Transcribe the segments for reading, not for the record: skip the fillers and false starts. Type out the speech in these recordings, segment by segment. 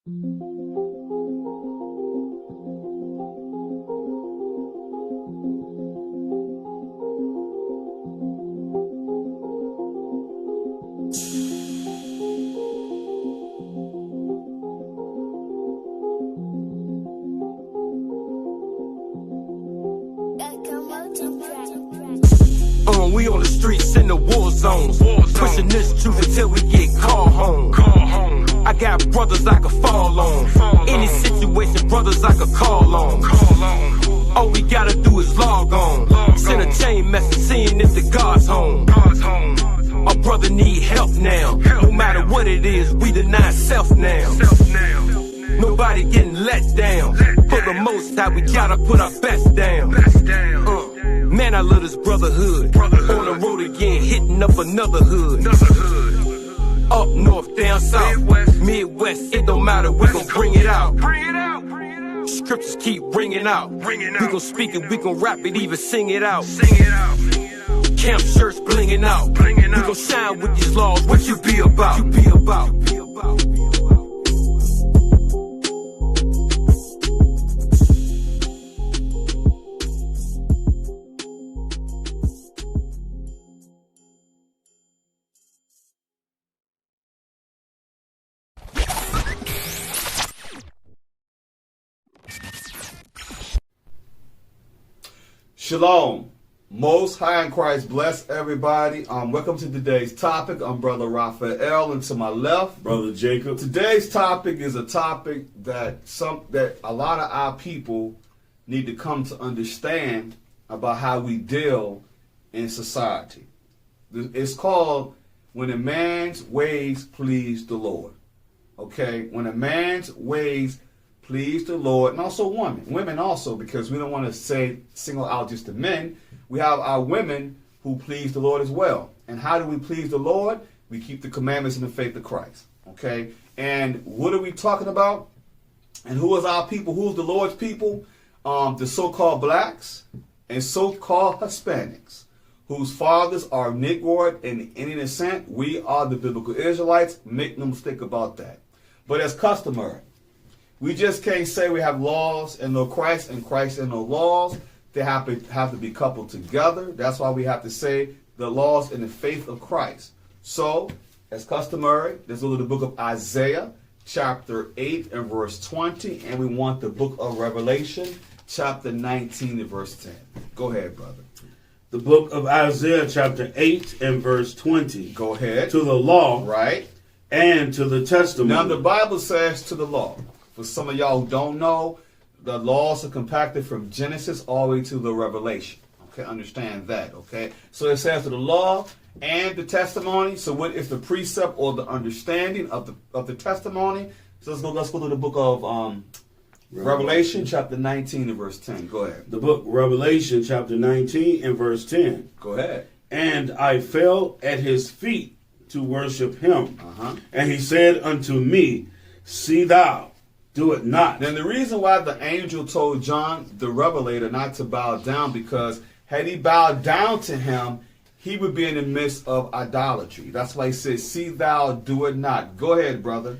We on the streets in the war zones, pushing this truth until we get called home. I got brothers I could fall on, any situation brothers I could call on. All we gotta do is log on, send a chain message seeing if the God's home. Our brother need help now, no matter what it is, we deny self now. Nobody getting let down, for the most high we gotta put our best down. Man, I love this brotherhood. On the road again, hitting up another hood. Up north, down south, Midwest, it don't matter, we gon' bring it out. Scriptures keep ringing out. We gon' speak it, we gon' rap it, even sing it out. Camp shirts blinging out. We gon' shine with these laws, what you be about? Shalom. Most High in Christ bless everybody. Welcome to today's topic. I'm Brother Raphael, and to my left, Brother Jacob. Today's topic is a topic that a lot of our people need to come to understand about how we deal in society. It's called When a Man's Ways Please the Lord. Okay? When a man's ways please the Lord, and also women also, because we don't want to single out just the men. We have our women who please the Lord as well. And how do we please the Lord? We keep the commandments in the faith of Christ. Okay? And what are we talking about? And who is our people? Who's the Lord's people? The so-called blacks and so-called Hispanics, whose fathers are Negroid and Indian descent. We are the biblical Israelites. Make no mistake about that. But as customary, we just can't say we have laws and no Christ and Christ and no laws. They have to be coupled together. That's why we have to say the laws in the faith of Christ. So, as customary, let's go to the book of Isaiah, chapter 8 and verse 20. And we want the book of Revelation, chapter 19 and verse 10. Go ahead, brother. The book of Isaiah, chapter 8 and verse 20. Go ahead. To the law. Right. And to the testimony. Now, the Bible says to the law. For some of y'all who don't know, the laws are compacted from Genesis all the way to the Revelation. Okay, understand that, okay? So it says to the law and the testimony. So what is the precept or the understanding of the testimony? So let's go to the book of Revelation, chapter 19 and verse 10. Go ahead. The book Revelation, chapter 19 and verse 10. Go ahead. And I fell at his feet to worship him. And he said unto me, See thou, do it not. Then the reason why the angel told John the Revelator not to bow down, because had he bowed down to him, he would be in the midst of idolatry. That's why he says, See thou, do it not. Go ahead, brother.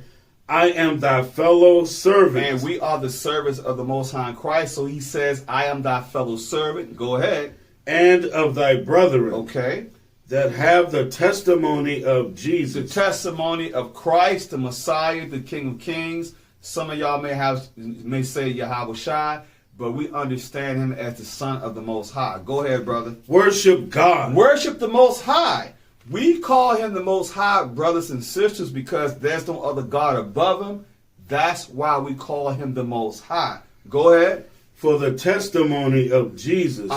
I am thy fellow servant. And we are the servants of the Most High in Christ. So he says, I am thy fellow servant. Go ahead. And of thy brethren. Okay. That have the testimony of Jesus. The testimony of Christ, the Messiah, the King of Kings. Some of y'all may say Yahweh Shai, but we understand him as the Son of the Most High. Go ahead, brother. Worship God. Worship the Most High. We call him the Most High, brothers and sisters, because there's no other God above him. That's why we call him the Most High. Go ahead. For the testimony of Jesus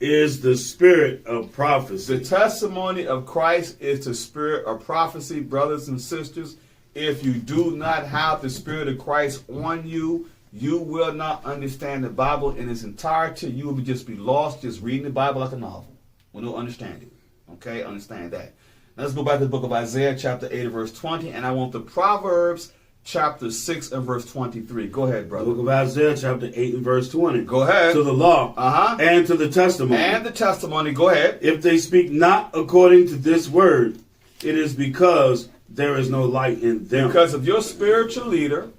is the spirit of prophecy. The testimony of Christ is the spirit of prophecy, brothers and sisters. If you do not have the Spirit of Christ on you, you will not understand the Bible in its entirety. You will just be lost just reading the Bible like a novel with no understanding. Okay, understand that. Now let's go back to the book of Isaiah, chapter 8 and verse 20. And I want the Proverbs, chapter 6 and verse 23. Go ahead, brother. The book of Isaiah, chapter 8 and verse 20. Go ahead. To the law and to the testimony. And the testimony. Go ahead. If they speak not according to this word, it is because there is no light in them. Because of your spiritual leader,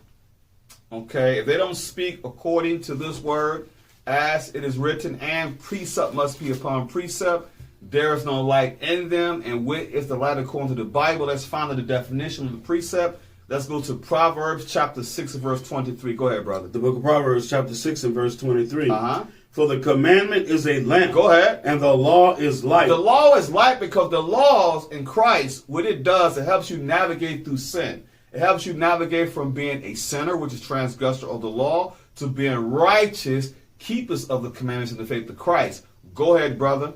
okay, if they don't speak according to this word, as it is written, and precept must be upon precept, there is no light in them. And what is the light according to the Bible? Let's find out the definition of the precept. Let's go to Proverbs chapter 6 and verse 23. Go ahead, brother. The book of Proverbs chapter 6 and verse 23. Uh-huh. For the commandment is a lamp. Go ahead. And the law is light. The law is light because the laws in Christ, what it does, it helps you navigate through sin. It helps you navigate from being a sinner, which is transgressor of the law, to being righteous, keepers of the commandments and the faith of Christ. Go ahead, brother.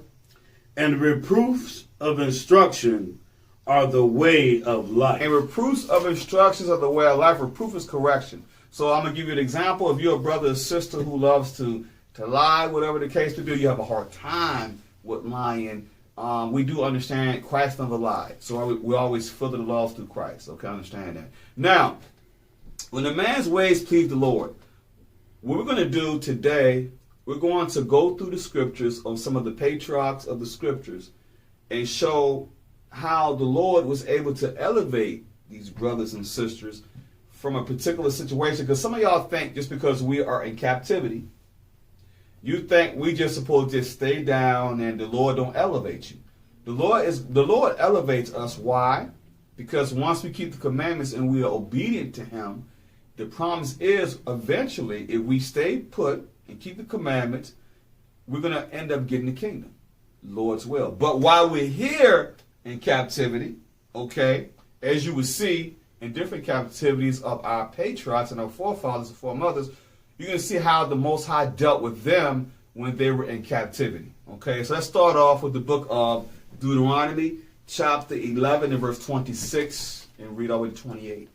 And reproofs of instruction are the way of life. And reproofs of instructions are the way of life. Reproof is correction. So I'm going to give you an example. If you're a brother or sister who loves to lie, whatever the case may be, you have a hard time with lying. We do understand Christ never lied. So we always fulfill the laws through Christ. Okay, I understand that. Now, when a man's ways please the Lord, what we're going to do today, we're going to go through the scriptures of some of the patriarchs of the scriptures and show how the Lord was able to elevate these brothers and sisters from a particular situation. Because some of y'all think just because we are in captivity, you think we just supposed to just stay down and the Lord don't elevate you. The Lord elevates us. Why? Because once we keep the commandments and we are obedient to Him, the promise is eventually, if we stay put and keep the commandments, we're going to end up getting the kingdom. Lord's will. But while we're here in captivity, okay, as you will see in different captivities of our patriarchs and our forefathers and foremothers, you're going to see how the Most High dealt with them when they were in captivity. Okay, so let's start off with the book of Deuteronomy, chapter 11 and verse 26, and read all the way to 28.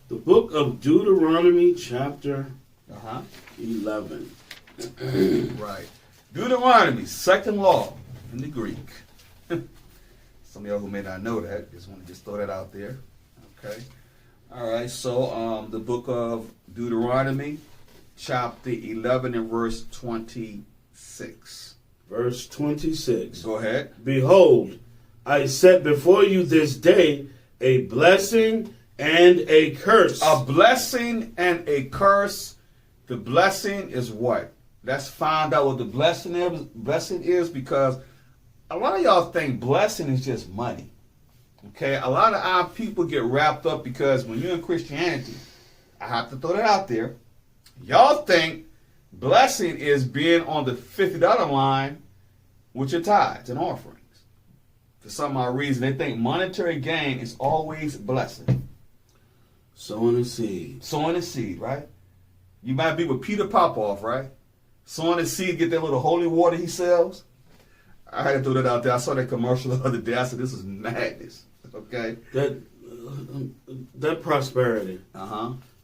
The book of Deuteronomy, chapter 11. Right. Deuteronomy, second law in the Greek. Some of y'all who may not know that, just want to throw that out there. Okay. All right, so the book of Deuteronomy, chapter 11 and verse 26. Verse 26. Go ahead. Behold, I set before you this day a blessing and a curse. A blessing and a curse. The blessing is what? Let's find out what the blessing is. Blessing is because a lot of y'all think blessing is just money. Okay, a lot of our people get wrapped up because when you're in Christianity, I have to throw that out there, y'all think blessing is being on the $50 line with your tithes and offerings. For some odd reason, they think monetary gain is always blessing. Sowing a seed. Sowing a seed, right? You might be with Peter Popoff, right? Sowing a seed, get that little holy water he sells. I had to throw that out there. I saw that commercial the other day. I said, this is madness. Okay? That prosperity.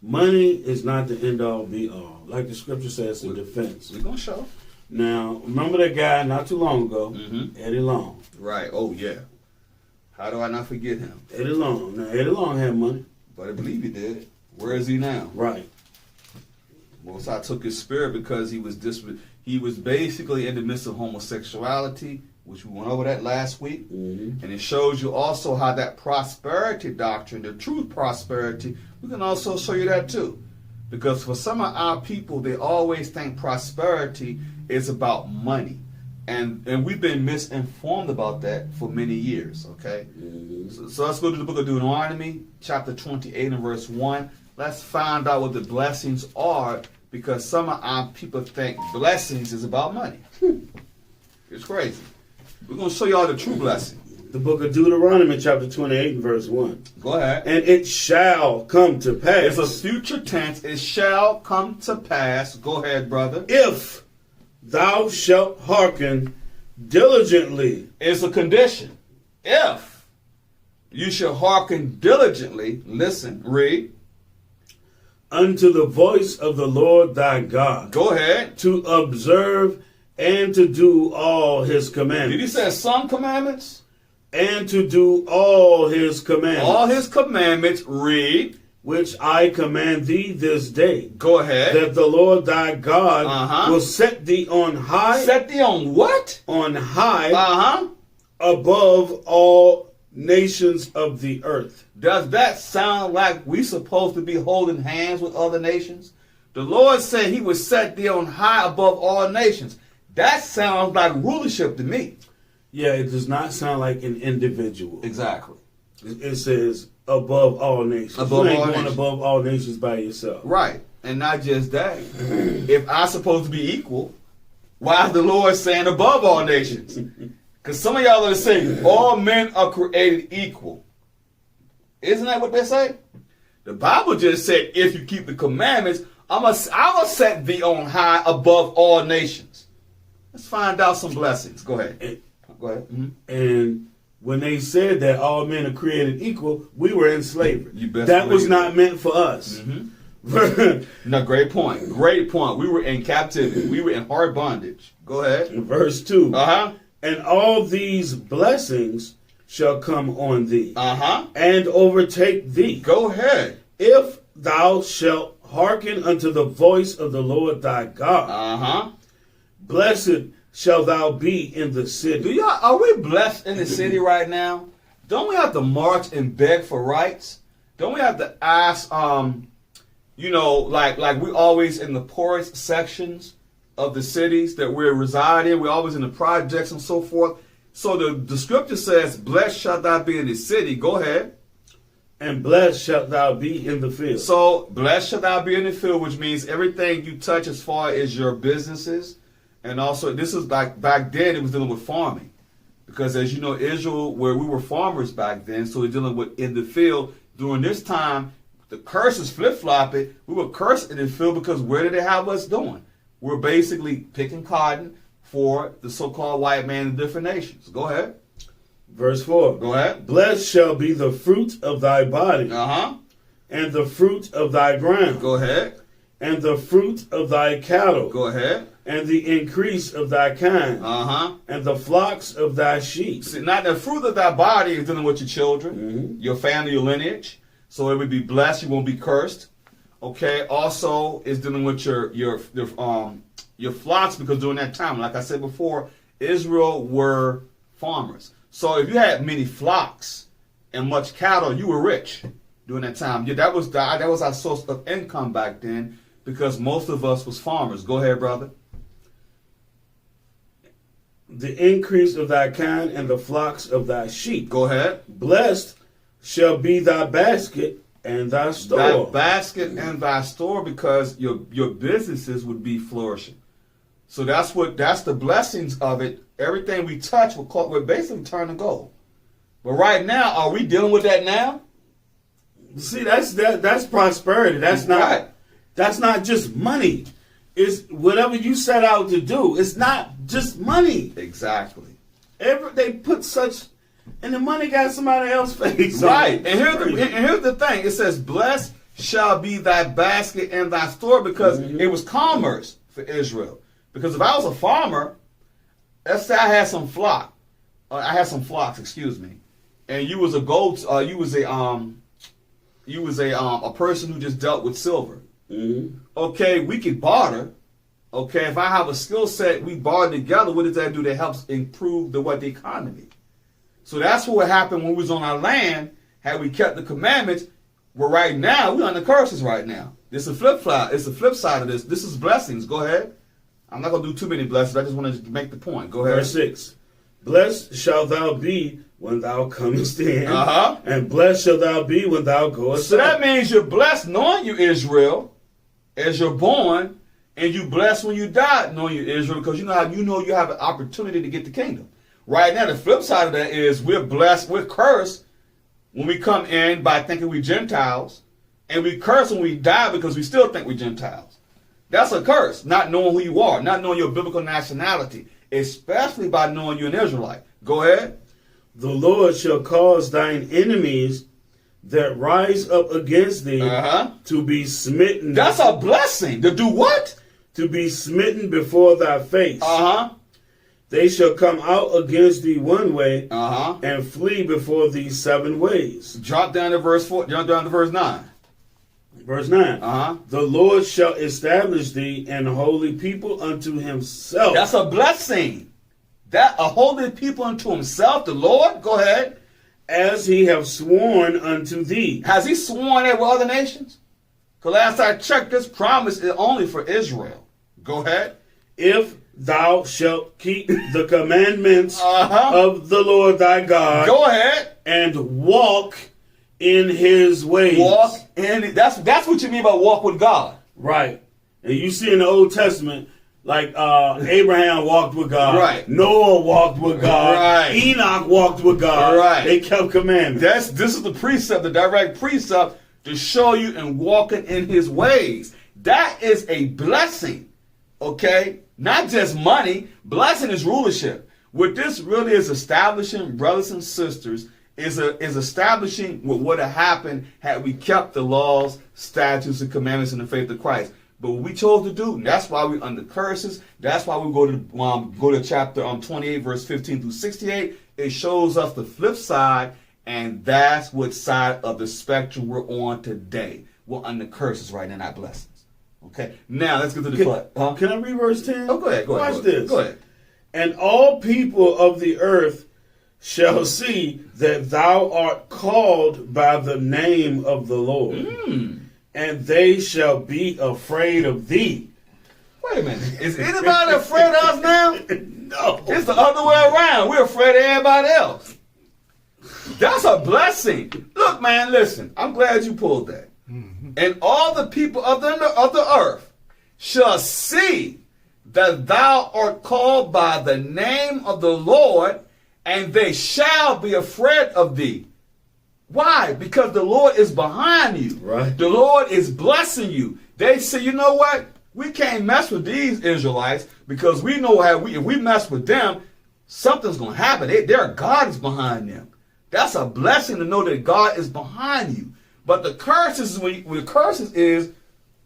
Money is not the end all be all. Like the scripture says in defense. We're going to show. Now, remember that guy not too long ago, Eddie Long. Right. Oh, yeah. How do I not forget him? Eddie Long. Now, Eddie Long had money. But I believe he did. Where is he now? Right. Most High took his spirit because he was basically in the midst of homosexuality, which we went over that last week. And it shows you also how that prosperity doctrine, the true prosperity, we can also show you that too. Because for some of our people, they always think prosperity is about money. And we've been misinformed about that for many years, okay? So let's go to the book of Deuteronomy, chapter 28 and verse 1. Let's find out what the blessings are, because some of our people think blessings is about money. It's crazy. We're going to show you all the true blessing. The book of Deuteronomy, chapter 28 and verse 1. Go ahead. And it shall come to pass. It's a future tense. It shall come to pass. Go ahead, brother. If thou shalt hearken diligently. It's a condition. If you shall hearken diligently, listen, read. Unto the voice of the Lord thy God. Go ahead. To observe and to do all his commandments. Did he say some commandments? And to do all his commandments. All his commandments, read. Which I command thee this day. Go ahead. That the Lord thy God will set thee on high. Set thee on what? On high. Above all nations of the earth. Does that sound like we supposed to be holding hands with other nations? The Lord said he would set thee on high above all nations. That sounds like rulership to me. Yeah, it does not sound like an individual. Exactly. It says above all nations. Above you ain't all going nations. above all nations by yourself. Right. And not just that. If I'm supposed to be equal, why is the Lord saying above all nations? Because some of y'all are saying all men are created equal. Isn't that what they say? The Bible just said if you keep the commandments, I will set thee on high above all nations. Let's find out some blessings. Go ahead. Go ahead. Mm-hmm. And when they said that all men are created equal, we were in slavery. You best that was believe not it. meant for us. Mm-hmm. No, great point. Great point. We were in captivity. We were in hard bondage. Go ahead. Verse 2. Uh-huh. And all these blessings shall come on thee Uh-huh. and overtake thee. Go ahead. If thou shalt hearken unto the voice of the Lord thy God. Uh-huh. Blessed shall thou be in the city. Are we blessed in the city right now? Don't we have to march and beg for rights? Don't we have to ask, like we always in the poorest sections of the cities that we're residing, we're always in the projects and so forth. So the scripture says, blessed shalt thou be in the city. Go ahead. And blessed shalt thou be in the field. So blessed shalt thou be in the field, which means everything you touch as far as your businesses. And also, this is back then, it was dealing with farming. Because as you know, Israel, where we were farmers back then, so we're dealing with in the field. During this time, the curse is flip-flopping. We were cursed in the field because where did they have us doing? We're basically picking cotton for the so-called white man in different nations. Go ahead. Verse 4. Go ahead. Blessed shall be the fruit of thy body, Uh-huh. and the fruit of thy ground, Go ahead. and the fruit of thy cattle, Go ahead. and the increase of thy kind, Uh-huh. and the flocks of thy sheep. See, now the fruit of thy body is dealing with your children, Mhm. your family, your lineage. So it would be blessed, you won't be cursed. Okay. Also, it's dealing with your flocks, because during that time, like I said before, Israel were farmers. So if you had many flocks and much cattle, you were rich during that time. Yeah, that was our source of income back then, because most of us was farmers. Go ahead, brother. The increase of thy kind and the flocks of thy sheep. Go ahead. Blessed shall be thy basket and thy store. Thy basket and thy store, because your businesses would be flourishing. So that's the blessings of it. Everything we touch will basically turn to gold. But right now, are we dealing with that now? See, that's prosperity. That's not Right. That's not just money. It's whatever you set out to do. It's not just money. Exactly. They put such, and the money got somebody else's face. Right. And here's the thing. It says, blessed shall be thy basket and thy store, because it was commerce for Israel. Because if I was a farmer, let's say I had some flocks, excuse me, and you was a person who just dealt with silver. Mm-hmm. Okay, we could barter. Okay, if I have a skill set, we barter together. What does that do? That helps improve the economy. So that's what would happen when we was on our land. Had we kept the commandments, well, right now we're on the curses. Right now, this is flip flop. It's the flip side of this. This is blessings. Go ahead. I'm not gonna do too many blessings. I just want to make the point. Go ahead. Verse 6. Blessed shalt thou be when thou comest in, and blessed shalt thou be when thou goest So out. that means you're blessed knowing you Israel as you're born, and you blessed when you die knowing you Israel, because you have an opportunity to get the kingdom. Right now, the flip side of that is we're blessed, we're cursed when we come in by thinking we Gentiles, and we curse when we die because we still think we Gentiles. That's a curse, not knowing who you are, not knowing your biblical nationality, especially by knowing you're an Israelite. Go ahead. The Lord shall cause thine enemies that rise up against thee to be smitten. That's a blessing. To do what? To be smitten before thy face. They shall come out against thee one way and flee before thee 7 ways. Drop down to verse 4. Jump down to verse 9. Verse 9. The Lord shall establish thee an holy people unto himself. That's a blessing. That a holy people unto himself, the Lord. Go ahead. as he have sworn unto thee. Has he sworn that with other nations? Because last I checked, this promise is only for Israel. Go ahead. If thou shalt keep the commandments of the Lord thy God. Go ahead. And walk in his ways. Walk in. That's what you mean by walk with God. Right. And you see in the Old Testament, like Abraham walked with God. Right. Noah walked with God. Right. Enoch walked with God. Right. They kept commandments. This is the precept, the direct precept to show you in walking in his ways. That is a blessing. Okay? Not just money. Blessing is rulership. What this really is establishing, brothers and sisters, is establishing what would have happened had we kept the laws, statutes, and commandments in the faith of Christ. But what we chose to do, that's why we're under curses. That's why we go to chapter 28, verse 15 through 68. It shows us the flip side, and that's what side of the spectrum we're on today. We're under curses right now, not blessings. Okay, now let's get to the flood. Can I read verse 10? Oh, go ahead. Watch this. Go ahead. And all people of the earth shall see that thou art called by the name of the Lord, and they shall be afraid of thee. Wait a minute. Is anybody afraid of us now? No. It's the other way around. We're afraid of everybody else. That's a blessing. Look, man, listen. I'm glad you pulled that. And all the people of the earth shall see that thou art called by the name of the Lord, and they shall be afraid of thee. Why? Because the Lord is behind you. Right. The Lord is blessing you. They say, you know what? We can't mess with these Israelites because we know if we mess with them, something's going to happen. Their God is behind them. That's a blessing to know that God is behind you. But the curses is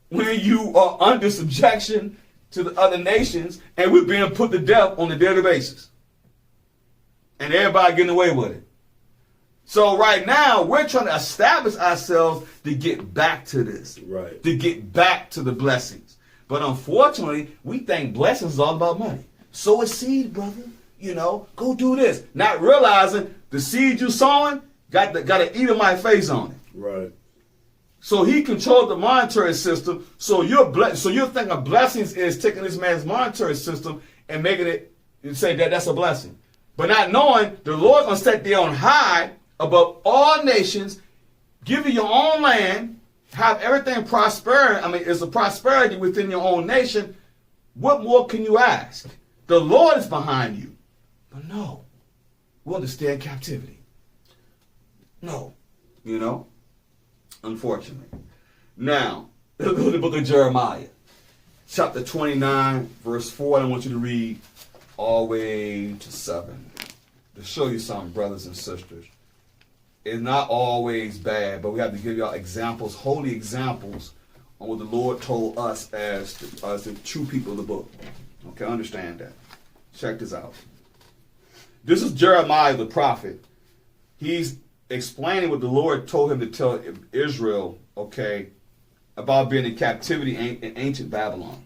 when you are under subjection to the other nations and we're being put to death on a daily basis. And everybody getting away with it. So right now, we're trying to establish ourselves to get back to this. Right. To get back to the blessings. But unfortunately, we think blessings is all about money. Sow a seed, brother. You know, go do this. Not realizing the seed you sowing got an Edomite face on it. Right. So he controlled the monetary system. So you're thinking blessings is taking this man's monetary system and making it and say that's a blessing. But not knowing the Lord's going to set thee on high above all nations, give you your own land, have everything prosper. I mean, it's a prosperity within your own nation. What more can you ask? The Lord is behind you. But no, we understand captivity. No, unfortunately. Now, let's go to the book of Jeremiah, chapter 29, verse 4. I want you to read all the way to 7 to show you something, brothers and sisters. It's not always bad, but we have to give y'all examples, holy examples, on what the Lord told us as the true people of the book. Okay, understand that. Check this out. This is Jeremiah the prophet. He's explaining what the Lord told him to tell Israel, okay, about being in captivity in ancient Babylon.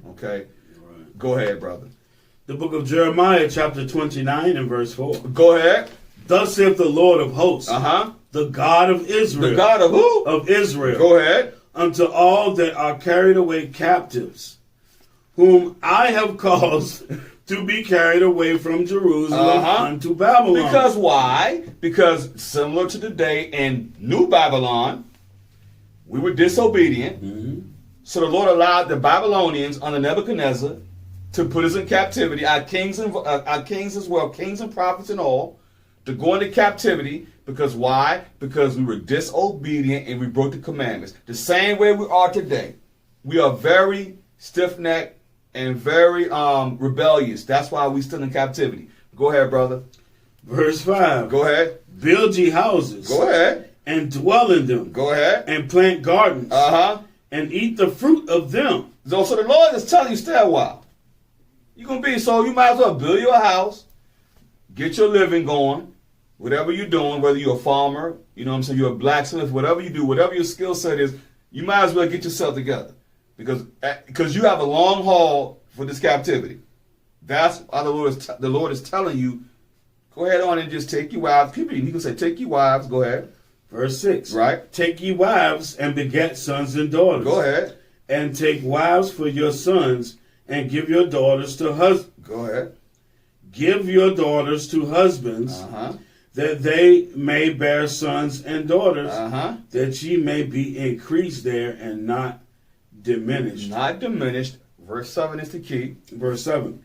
Okay? Right. Go ahead, brother. The book of Jeremiah, chapter 29 and verse 4. Go ahead. Thus saith the Lord of hosts, the God of Israel. The God of who? Of Israel. Go ahead. Unto all that are carried away captives, whom I have caused to be carried away from Jerusalem unto Babylon. Because why? Because similar to today in New Babylon, we were disobedient. Mm-hmm. So the Lord allowed the Babylonians under Nebuchadnezzar to put us in captivity, our kings as well, kings and prophets and all, to go into captivity. Because why? Because we were disobedient and we broke the commandments. The same way we are today. We are very stiff-necked and very rebellious. That's why we still in captivity. Go ahead, brother. Verse 5. Go ahead. Build ye houses. Go ahead. And dwell in them. Go ahead. And plant gardens. And eat the fruit of them. So the Lord is telling you, stay a while. You're going to be, so you might as well build your house, get your living going, whatever you're doing, whether you're a farmer, you're a blacksmith, whatever you do, whatever your skill set is, you might as well get yourself together. Because you have a long haul for this captivity. That's why the Lord is telling you, Go ahead on and just take your wives. Keep reading. He can say, take your wives. Go ahead. Verse 6. Right. Take ye wives and beget sons and daughters. Go ahead. And take wives for your sons and give your daughters to husbands. Go ahead. Give your daughters to husbands, that they may bear sons and daughters, that ye may be increased there and not diminished. Not diminished. Verse 7 is the key. Verse 7.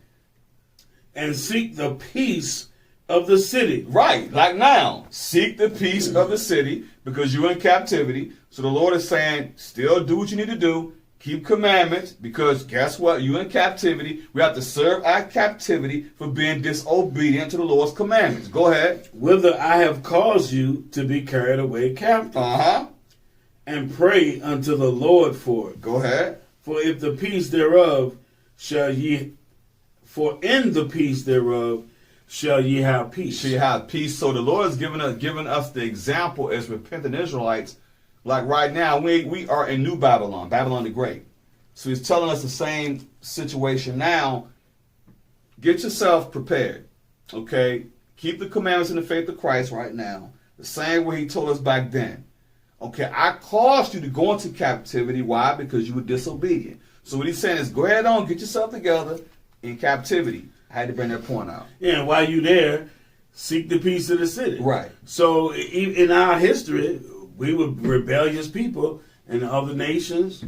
And seek the peace of the city. Right, like now. Seek the peace of the city because you're in captivity. So the Lord is saying, still do what you need to do. Keep commandments because guess what? You're in captivity. We have to serve our captivity for being disobedient to the Lord's commandments. Go ahead. Whither I have caused you to be carried away captive. And pray unto the Lord for it. Go ahead. For if the peace thereof shall ye, for in the peace thereof shall ye have peace. Shall ye have peace. So the Lord has given us the example as repentant Israelites. Like right now, we are in New Babylon, Babylon the Great. So he's telling us the same situation now. Get yourself prepared, okay? Keep the commandments in the faith of Christ right now. The same way he told us back then. Okay, I caused you to go into captivity. Why? Because you were disobedient. So what he's saying is go ahead on, get yourself together in captivity. I had to bring that point out. Yeah, and while you there, seek the peace of the city. Right. So in our history, we were rebellious people, and the other nations,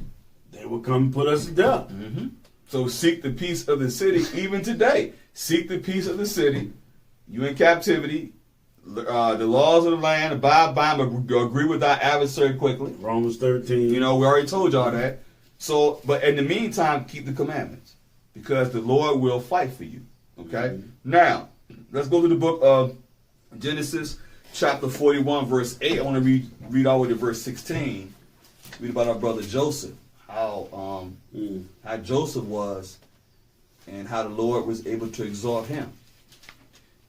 they would come put us to death. So seek the peace of the city, even today. Seek the peace of the city. You in captivity. The laws of the land, abide by them, agree with our adversary quickly. Romans 13. You know, we already told y'all that. So, but in the meantime, keep the commandments because the Lord will fight for you. Okay? Now, let's go to the book of Genesis. Chapter 41, verse 8. I want to read all the way to verse 16. Read about our brother Joseph. How Joseph was and how the Lord was able to exalt him.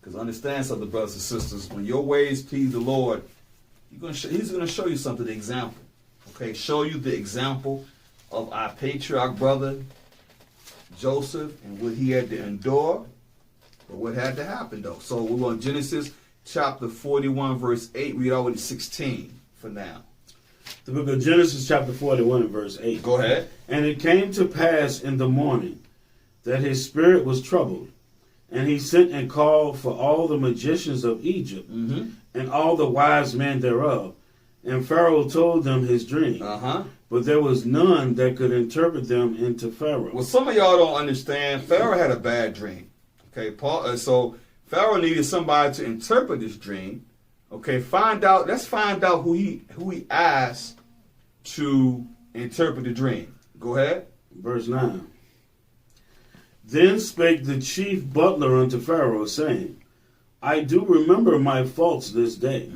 Because understand something, brothers and sisters, when your ways please the Lord, he's going to show you something, the example. Okay, show you the example of our patriarch brother Joseph and what he had to endure, but what had to happen though. So we're on Genesis chapter 41, verse 8. Read all the way to 16 for now. The book of Genesis, chapter 41, and verse 8. Go ahead. And it came to pass in the morning that his spirit was troubled, and he sent and called for all the magicians of Egypt and all the wise men thereof. And Pharaoh told them his dream. But there was none that could interpret them into Pharaoh. Well, some of y'all don't understand. Pharaoh had a bad dream. Okay, so Pharaoh needed somebody to interpret this dream. Okay, let's find out who he asked to interpret the dream. Go ahead. Verse 9. Then spake the chief butler unto Pharaoh, saying, I do remember my faults this day.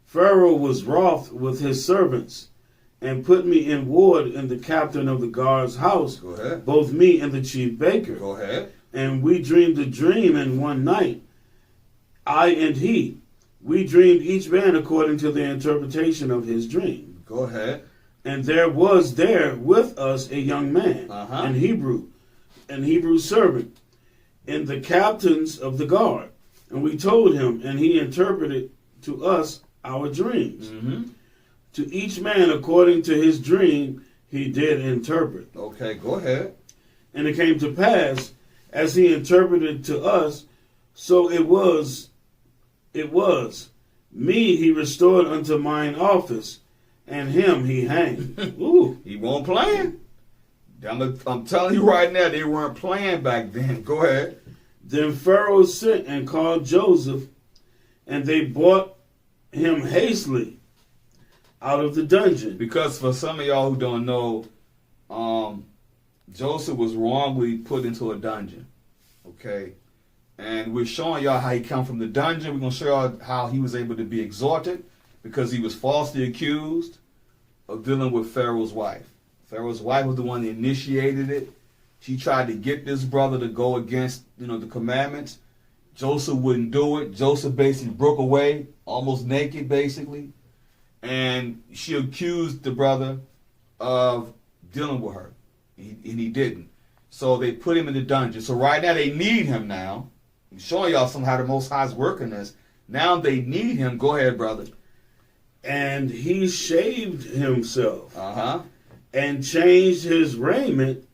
Pharaoh was wroth with his servants, and put me in ward in the captain of the guard's house, Go ahead. both me and the chief baker. Go ahead. And we dreamed a dream in one night, I and he. We dreamed each man according to the interpretation of his dream. Go ahead. And there was there with us a young man, an Hebrew servant, in the captains of the guard. And we told him, and he interpreted to us our dreams. To each man according to his dream he did interpret. Okay, go ahead. And it came to pass, as he interpreted to us, so it was. Me he restored unto mine office, and him he hanged. Ooh. He won't playing. I'm telling you right now, they weren't playing back then. Go ahead. Then Pharaoh sent and called Joseph, and they brought him hastily out of the dungeon. Because for some of y'all who don't know, Joseph was wrongly put into a dungeon. Okay? And we're showing y'all how he come from the dungeon. We're going to show y'all how he was able to be exalted because he was falsely accused of dealing with Pharaoh's wife. Pharaoh's wife was the one that initiated it. She tried to get this brother to go against, the commandments. Joseph wouldn't do it. Joseph basically broke away, almost naked, basically. And she accused the brother of dealing with her. And he didn't. So they put him in the dungeon. So right now they need him now. He's showing y'all somehow the Most High is working this. Now they need him. Go ahead, brother. And he shaved himself Uh-huh. and changed his raiment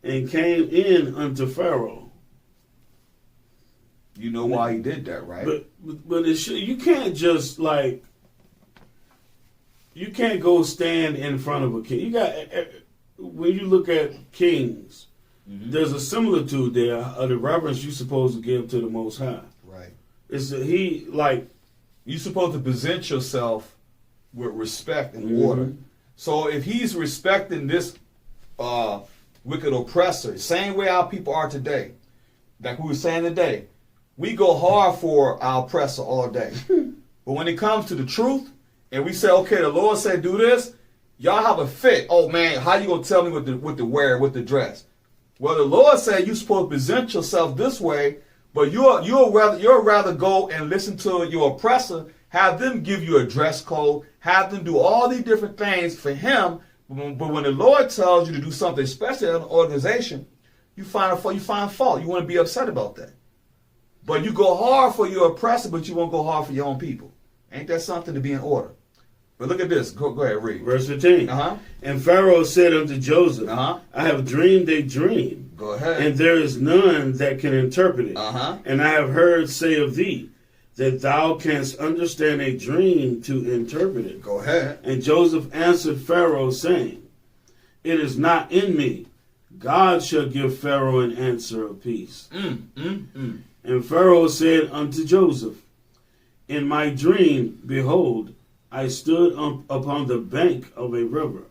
and came in unto Pharaoh. You know why he did that, right? But it should, you can't just you can't go stand in front of a king. You got, when you look at kings, there's a similitude there of the reverence you're supposed to give to the Most High. Right. It's that you're supposed to present yourself with respect and order. So if he's respecting this wicked oppressor, same way our people are today, like we were saying today, we go hard for our oppressor all day. But when it comes to the truth, and we say, okay, the Lord said do this, y'all have a fit. Oh man, how you gonna tell me what to wear, what to dress? Well, the Lord said you're supposed to present yourself this way, but you'll rather go and listen to your oppressor, have them give you a dress code, have them do all these different things for him. But when the Lord tells you to do something, especially in an organization, you find fault. You want to be upset about that. But you go hard for your oppressor, but you won't go hard for your own people. Ain't that something to be in order? But look at this. Go ahead, read. Verse 15. And Pharaoh said unto Joseph, I have dreamed a dream. Go ahead. And there is none that can interpret it. And I have heard say of thee that thou canst understand a dream to interpret it. Go ahead. And Joseph answered Pharaoh, saying, It is not in me. God shall give Pharaoh an answer of peace. And Pharaoh said unto Joseph, In my dream, behold, I stood upon the bank of a river.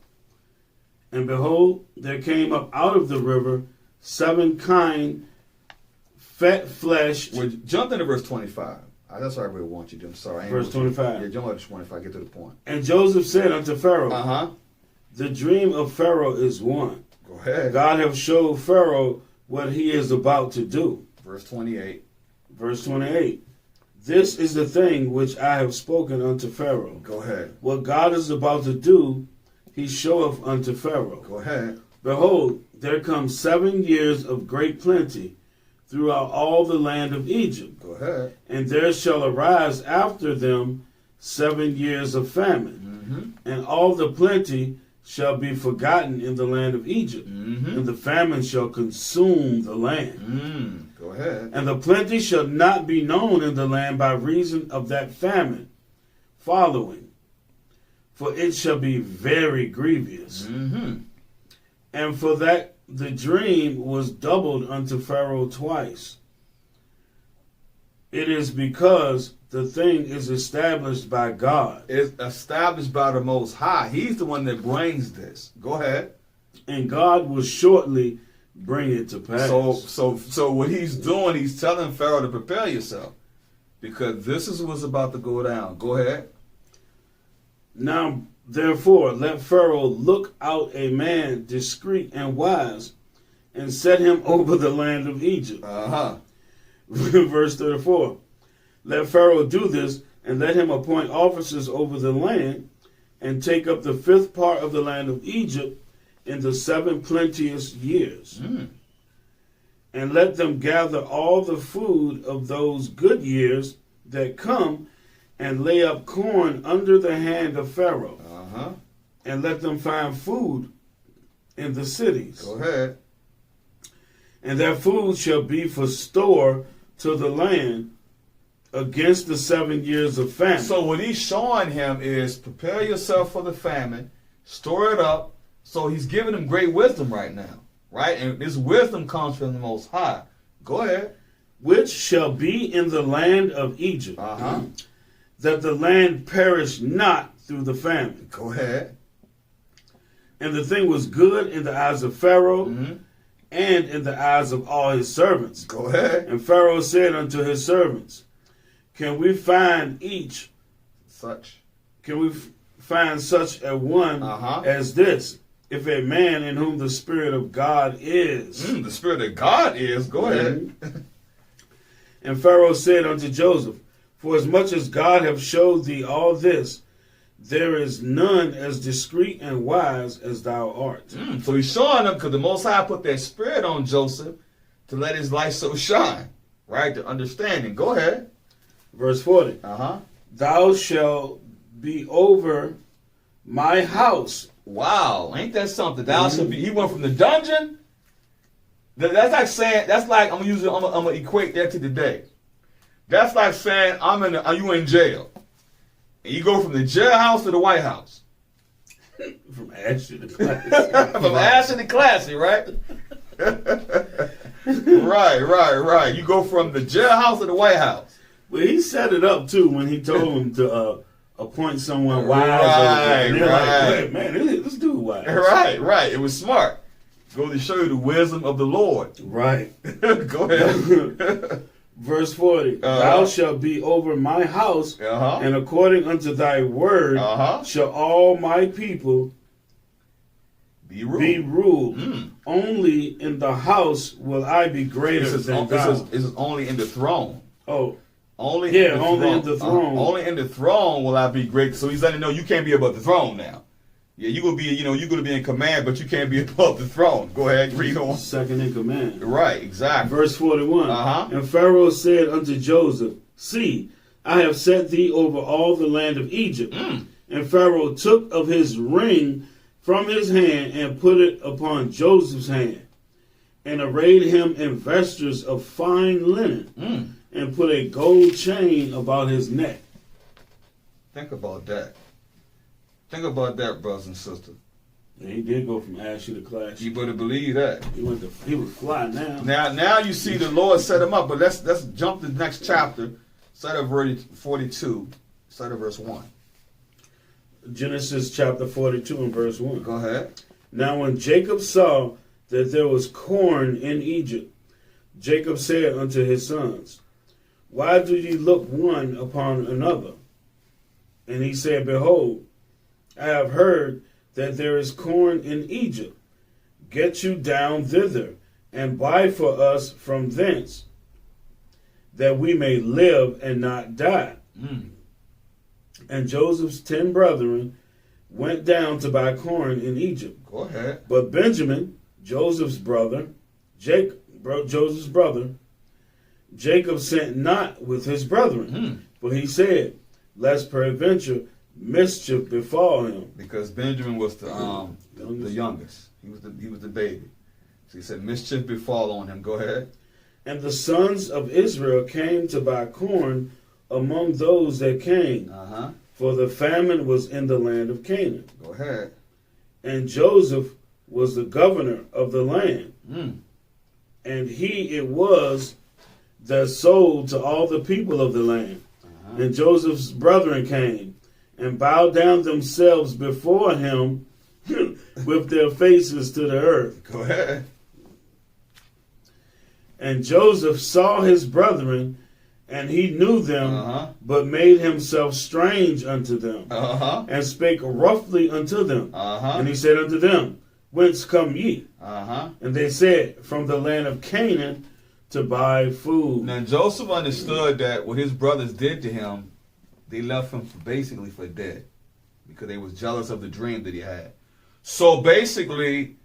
And behold, there came up out of the river 7 kine, fat-fleshed. Well, jump into verse 25. That's what I really want you to do. I'm sorry. Verse 25. Yeah, jump up to 25. Get to the point. And Joseph said unto Pharaoh, The dream of Pharaoh is one. Go ahead. God have showed Pharaoh what he is about to do. Verse 28. Verse 28. This is the thing which I have spoken unto Pharaoh. Go ahead. What God is about to do, he showeth unto Pharaoh. Go ahead. Behold, there come 7 years of great plenty throughout all the land of Egypt. Go ahead. And there shall arise after them 7 years of famine. And all the plenty shall be forgotten in the land of Egypt. And the famine shall consume the land. Go ahead. And the plenty shall not be known in the land by reason of that famine following. For it shall be very grievous. And for that the dream was doubled unto Pharaoh twice. It is because the thing is established by God. It's established by the Most High. He's the one that brings this. Go ahead. And God will shortly bring it to pass. So what he's doing, he's telling Pharaoh to prepare yourself, because this is what's about to go down. Go ahead. Now, therefore, let Pharaoh look out a man discreet and wise, and set him over the land of Egypt. Verse 34. Let Pharaoh do this, and let him appoint officers over the land, and take up the 5th part of the land of Egypt in the 7 plenteous years. And let them gather all the food of those good years that come, and lay up corn under the hand of Pharaoh. And let them find food in the cities. Go ahead. And their food shall be for store to the land against the 7 years of famine. So what he's showing him is prepare yourself for the famine, store it up. So he's giving him great wisdom right now, right? And this wisdom comes from the Most High. Go ahead. Which shall be in the land of Egypt, that the land perish not through the famine. Go ahead. And the thing was good in the eyes of Pharaoh, and in the eyes of all his servants. Go ahead. And Pharaoh said unto his servants, Can we find such a one as this, if a man in whom the Spirit of God is? The Spirit of God is. Go ahead. And Pharaoh said unto Joseph, For as much as God have showed thee all this, there is none as discreet and wise as thou art. So he's showing him, because the Most High put that spirit on Joseph to let his light so shine. right? The understanding. Go ahead. Verse 40. Uh-huh. Thou shalt be over my house. Wow, ain't that something? Thou shalt be. He went from the dungeon. That's like saying. That's like I'm gonna equate that to today. That's like saying are you in jail? And you go from the jailhouse to the White House. From Ashley to Classy. From Ashley to Classy, right? Right. You go from the jailhouse to the White House. Well, he set it up too when he told him to appoint someone wise. And they're like, hey, man, this dude wise. Right. It was smart. Go to show you the wisdom of the Lord. Right. Go ahead. Verse 40. Thou shalt be over my house, and according unto thy word shall all my people be ruled. Only in the house will I be greater than thou. This is only in the throne. Oh. Only in the throne. Only in the throne will I be great. So he's letting you know you can't be above the throne now. Yeah, you're gonna be in command, but you can't be above the throne. Go ahead, read on. Second in command. Right, exactly. Verse 41. And Pharaoh said unto Joseph, See, I have set thee over all the land of Egypt. And Pharaoh took of his ring from his hand and put it upon Joseph's hand, and arrayed him in vestures of fine linen, and put a gold chain about his neck. Think about that. Think about that, brothers and sisters. And he did go from Ashley to Classy. You better believe that. He was fly now. Now you see the Lord set him up, but let's jump to the next chapter. Start at verse 42. Start at verse 1. Genesis chapter 42 and verse 1. Go ahead. Now when Jacob saw that there was corn in Egypt, Jacob said unto his sons, Why do ye look one upon another? And he said, Behold, I have heard that there is corn in Egypt. Get you down thither, and buy for us from thence, that we may live and not die. And Joseph's 10 brethren went down to buy corn in Egypt. Go ahead. But Benjamin, Joseph's brother, Jacob sent not with his brethren. For he said, Lest peradventure mischief befall him. Because Benjamin was the youngest. He was the baby. So he said, mischief befall on him. Go ahead. And the sons of Israel came to buy corn among those that came, for the famine was in the land of Canaan. Go ahead. And Joseph was the governor of the land. And he it was that sold to all the people of the land. And Joseph's brethren came and bowed down themselves before him with their faces to the earth. Go ahead. And Joseph saw his brethren, and he knew them, but made himself strange unto them, and spake roughly unto them. And he said unto them, Whence come ye? And they said, From the land of Canaan, to buy food. Now Joseph understood that what his brothers did to him, they left him basically for dead, because they was jealous of the dream that he had. So basically,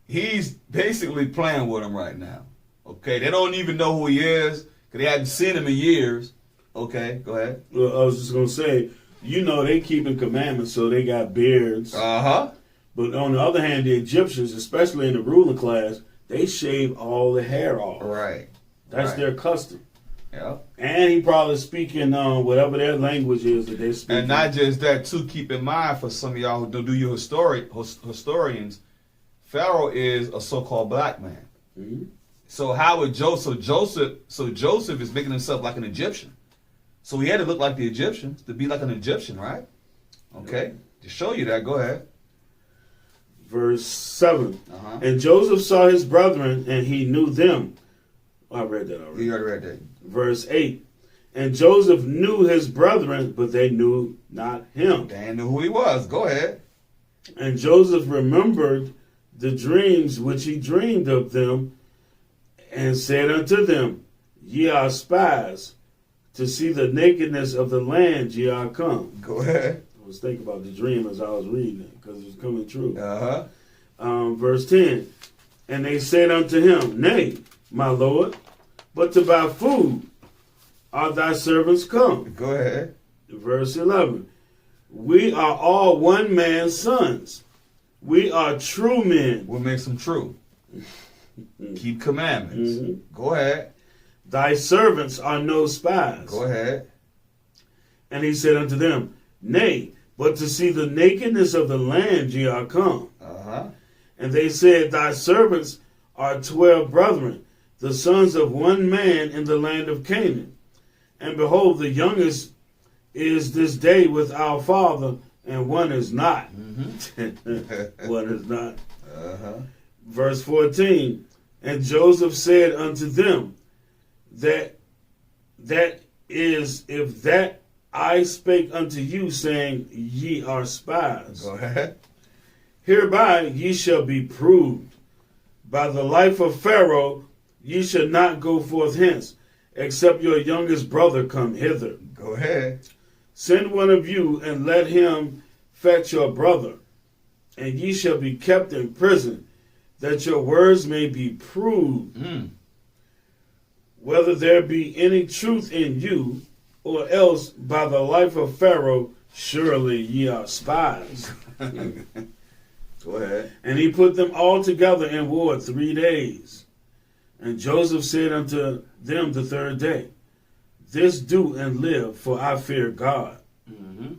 he's basically playing with them right now. Okay, they don't even know who he is, because they hadn't seen him in years. Okay, go ahead. Well, I was just going to say, they keeping commandments, so they got beards. But on the other hand, the Egyptians, especially in the ruling class, they shave all the hair off. Right. That's their custom. Yeah. And he probably speaking whatever their language is that they're speaking. And not just that, too. Keep in mind, for some of y'all who don't do your historians, Pharaoh is a so-called black man. So how would Joseph is making himself like an Egyptian. So he had to look like the Egyptians, to be like an Egyptian, right? Okay. To show you that, go ahead. Verse 7. And Joseph saw his brethren, and he knew them. I read that already. You already read that. Verse 8. And Joseph knew his brethren, but they knew not him. They didn't know who he was. Go ahead. And Joseph remembered the dreams which he dreamed of them, and said unto them, Ye are spies, to see the nakedness of the land ye are come. Go ahead. I was thinking about the dream as I was reading it, because it was coming true. Verse 10. And they said unto him, Nay, my Lord, but to buy food are thy servants come. Go ahead. Verse 11. We are all one man's sons. We are true men. What makes them true? Keep commandments. Mm-hmm. Go ahead. Thy servants are no spies. Go ahead. And he said unto them, Nay, but to see the nakedness of the land ye are come. Uh-huh. And they said, Thy servants are 12 brethren, the sons of one man in the land of Canaan. And behold, the youngest is this day with our father, and one is not. Mm-hmm. One is not. Uh-huh. Verse 14. And Joseph said unto them, that is, if that I spake unto you, saying, Ye are spies. Go ahead. Hereby ye shall be proved. By the life of Pharaoh ye shall not go forth hence, except your youngest brother come hither. Go ahead. Send one of you, and let him fetch your brother, and ye shall be kept in prison, that your words may be proved, whether there be any truth in you, or else by the life of Pharaoh, surely ye are spies. Go ahead. And he put them all together in ward 3 days. And Joseph said unto them the third day, This do and live, for I fear God. Mm-hmm.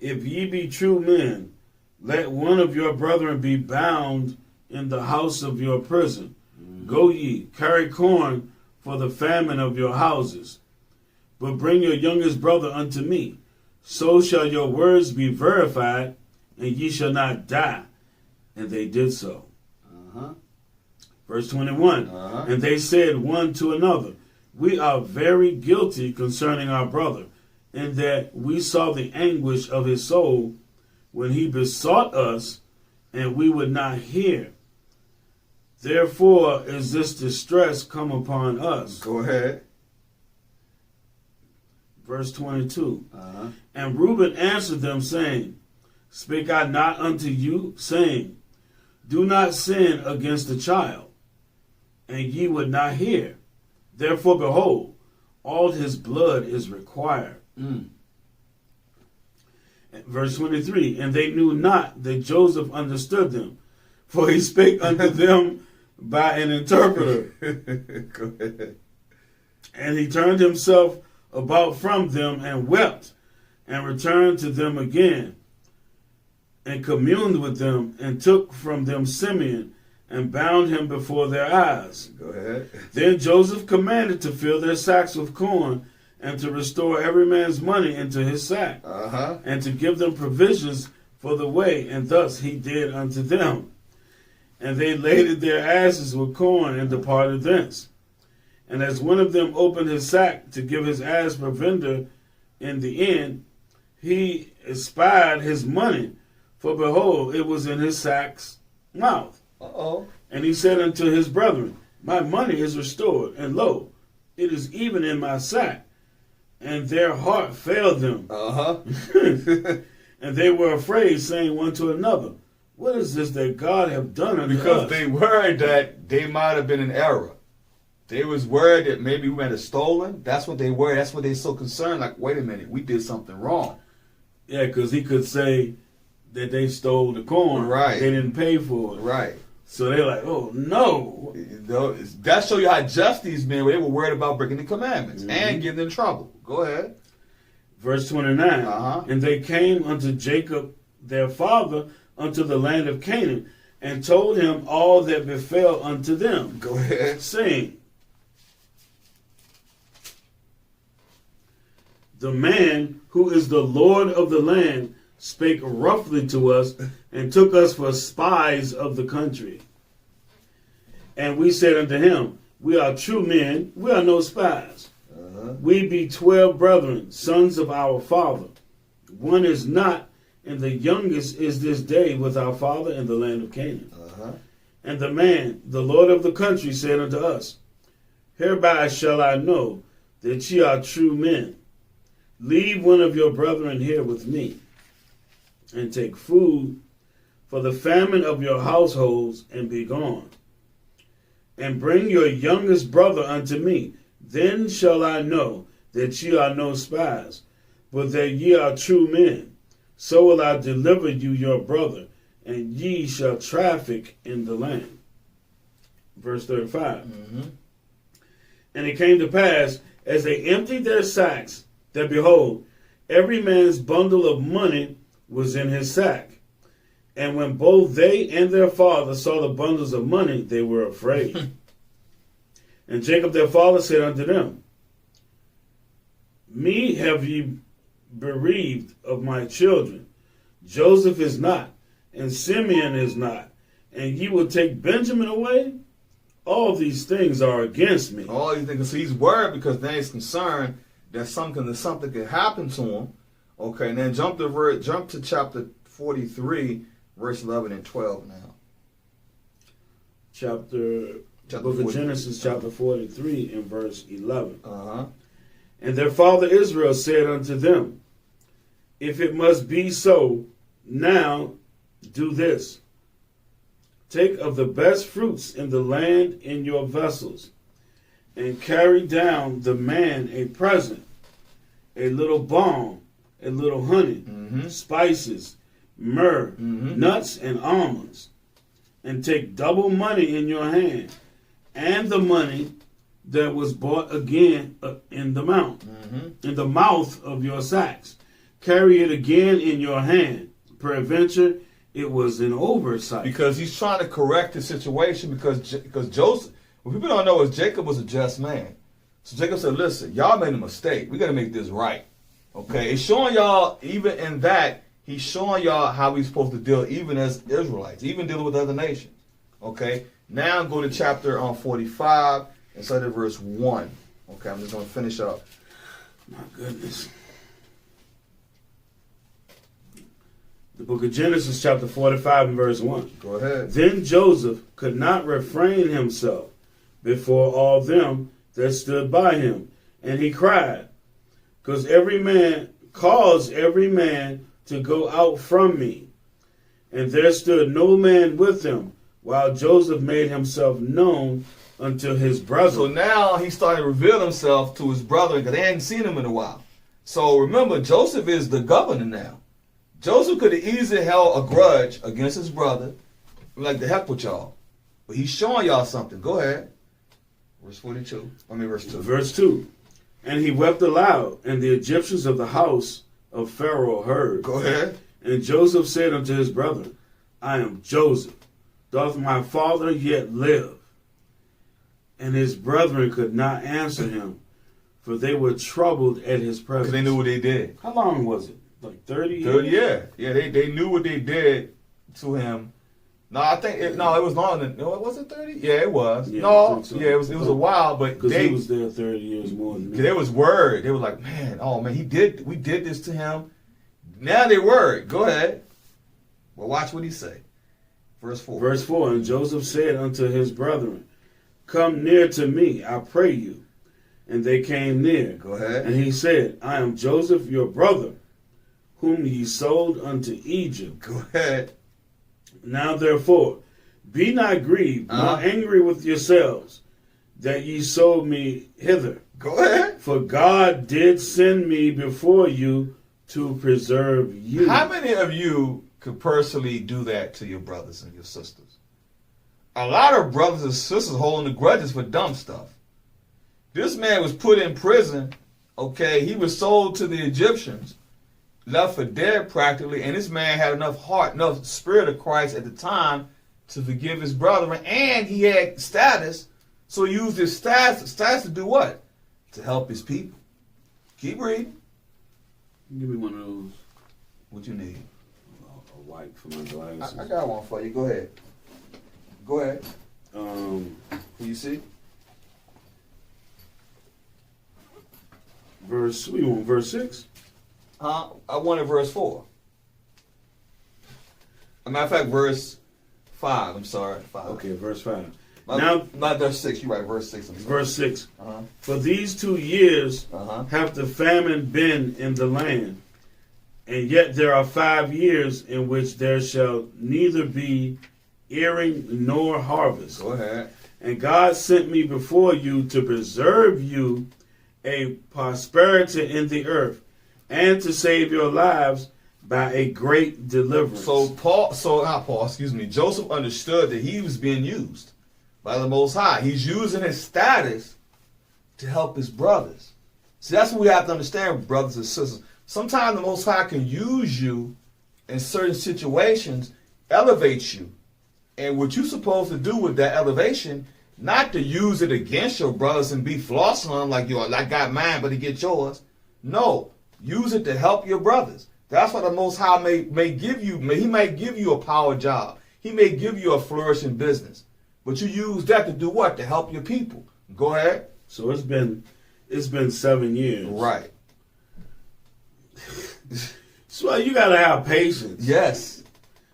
If ye be true men, let one of your brethren be bound in the house of your prison. Mm-hmm. Go ye, carry corn for the famine of your houses. But bring your youngest brother unto me. So shall your words be verified, and ye shall not die. And they did so. Uh-huh. Verse 21. Uh-huh. And they said one to another, We are very guilty concerning our brother, in that we saw the anguish of his soul when he besought us, and we would not hear. Therefore is this distress come upon us. Go ahead. Verse 22. Uh-huh. And Reuben answered them, saying, Spake I not unto you, saying, Do not sin against the child? And ye would not hear. Therefore, behold, all his blood is required. Verse 23. And they knew not that Joseph understood them, for he spake unto them by an interpreter. Go ahead. And he turned himself about from them and wept, and returned to them again, and communed with them, and took from them Simeon, and bound him before their eyes. Go ahead. Then Joseph commanded to fill their sacks with corn, and to restore every man's money into his sack, Uh-huh. and to give them provisions for the way, and thus he did unto them. And they laded their asses with corn, and departed thence. And as one of them opened his sack to give his ass provender in the end, he espied his money, for behold, it was in his sack's mouth. Uh-oh. And he said unto his brethren, My money is restored, and lo, it is even in my sack. And their heart failed them. Uh-huh. And they were afraid, saying one to another, What is this that God have done unto Because us? they worried that they might have been in error. They was worried that maybe we might have stolen. That's what they worried. That's what they so concerned. Like, wait a minute, we did something wrong. Yeah, because he could say that they stole the corn. Right. They didn't pay for it. Right. So they're like, oh, no. You know, that show you how just these men were. They were worried about breaking the commandments and getting in trouble. Go ahead. Verse 29. Uh-huh. And they came unto Jacob, their father, unto the land of Canaan, and told him all that befell unto them. Go ahead. Saying, The man who is the Lord of the land spake roughly to us, and took us for spies of the country. And we said unto him, We are true men, we are no spies. Uh-huh. We be 12 brethren, sons of our father. One is not, and the youngest is this day with our father in the land of Canaan. Uh-huh. And the man, the Lord of the country, said unto us, Hereby shall I know that ye are true men. Leave one of your brethren here with me, and take food for the famine of your households, and be gone. and bring your youngest brother unto me. Then shall I know that ye are no spies, but that ye are true men. So will I deliver you your brother, and ye shall traffic in the land. Verse 35. And it came to pass, as they emptied their sacks, that behold, every man's bundle of money was in his sack. And when both they and their father saw the bundles of money, they were afraid. And Jacob their father said unto them, Me have ye bereaved of my children. Joseph is not, and Simeon is not, and ye will take Benjamin away? All these things are against me. All these things. So he's worried because then he's concerned that something could happen to him. Okay, and then jump to chapter 43, verse 11 and 12 now. Chapter Book of Genesis, chapter 43, and verse 11. And their father Israel said unto them, If it must be so, now do this. Take of the best fruits in the land in your vessels, and carry down the man a present, a little balm, a little honey, spices, myrrh, nuts, and almonds. And take double money in your hand, and the money that was bought again in the mouth of your sacks. Carry it again in your hand. Peradventure, it was an oversight. Because he's trying to correct the situation, because Joseph, what people don't know is Jacob was a just man. So Jacob said, listen, y'all made a mistake. We got to make this right. Okay? It's showing y'all, even in that, he's showing y'all how we're supposed to deal even as Israelites, even dealing with other nations. Okay? Now go to chapter 45 and start at verse 1. Okay, I'm just going to finish up. My goodness. The book of Genesis, chapter 45 and verse 1. Go ahead. Then Joseph could not refrain himself before all them that stood by him. And he cried, Cause every man to go out from me. And there stood no man with him, while Joseph made himself known unto his brother. So now he started to reveal himself to his brother because they hadn't seen him in a while. So remember, Joseph is the governor now. Joseph could have easily held a grudge against his brother, like the heck with y'all. But he's showing y'all something. Go ahead. Verse 42. Verse 2. Verse 2. And he wept aloud, and the Egyptians of the house of Pharaoh heard. Go ahead. And Joseph said unto his brother, I am Joseph. Doth my father yet live? And his brethren could not answer him, for they were troubled at his presence. Because they knew what they did. How long was it? Like 30 years? 30, yeah. Yeah, they knew what they did to him. No, I think it was longer than, was it 30? Yeah, it was. Yeah, no, so. Yeah, it was a while, but because he was there 30 years more than me. They was worried. They were like, we did this to him. Now they're worried. Go ahead. Well, watch what he say. Verse 4. Verse 4, and Joseph said unto his brethren, Come near to me, I pray you. And they came near. Go ahead. And he said, I am Joseph your brother, whom ye sold unto Egypt. Go ahead. Now therefore, be not grieved, nor angry with yourselves, that ye sold me hither. Go ahead. For God did send me before you to preserve you. How many of you could personally do that to your brothers and your sisters? A lot of brothers and sisters holding the grudges for dumb stuff. This man was put in prison, okay? He was sold to the Egyptians, left for dead practically, and this man had enough heart, enough spirit of Christ at the time to forgive his brother, and he had status, so he used his status to do what? To help his people. Keep reading. Give me one of those. What you need? A wipe for my glasses. I got one for you. Go ahead. Go ahead. Um, Can you see? We want verse 6? I wanted verse 4. As a matter of fact, verse 5. I'm sorry. 5. Okay, verse 5. Now, not verse 6. You're right. Verse 6. Verse 6. For these 2 years have the famine been in the land, and yet there are 5 years in which there shall neither be earing nor harvest. Go ahead. And God sent me before you to preserve you a prosperity in the earth, and to save your lives by a great deliverance. Joseph understood that he was being used by the Most High. He's using his status to help his brothers. See, that's what we have to understand, brothers and sisters. Sometimes the Most High can use you in certain situations, elevate you. And what you're supposed to do with that elevation, not to use it against your brothers and be flossing on them like, I got mine, but to get yours. No, use it to help your brothers. That's what the Most High may give you. He may give you a power job. He may give you a flourishing business. But you use that to do what? To help your people. Go ahead. So it's been 7 years. Right. So you got to have patience. Yes.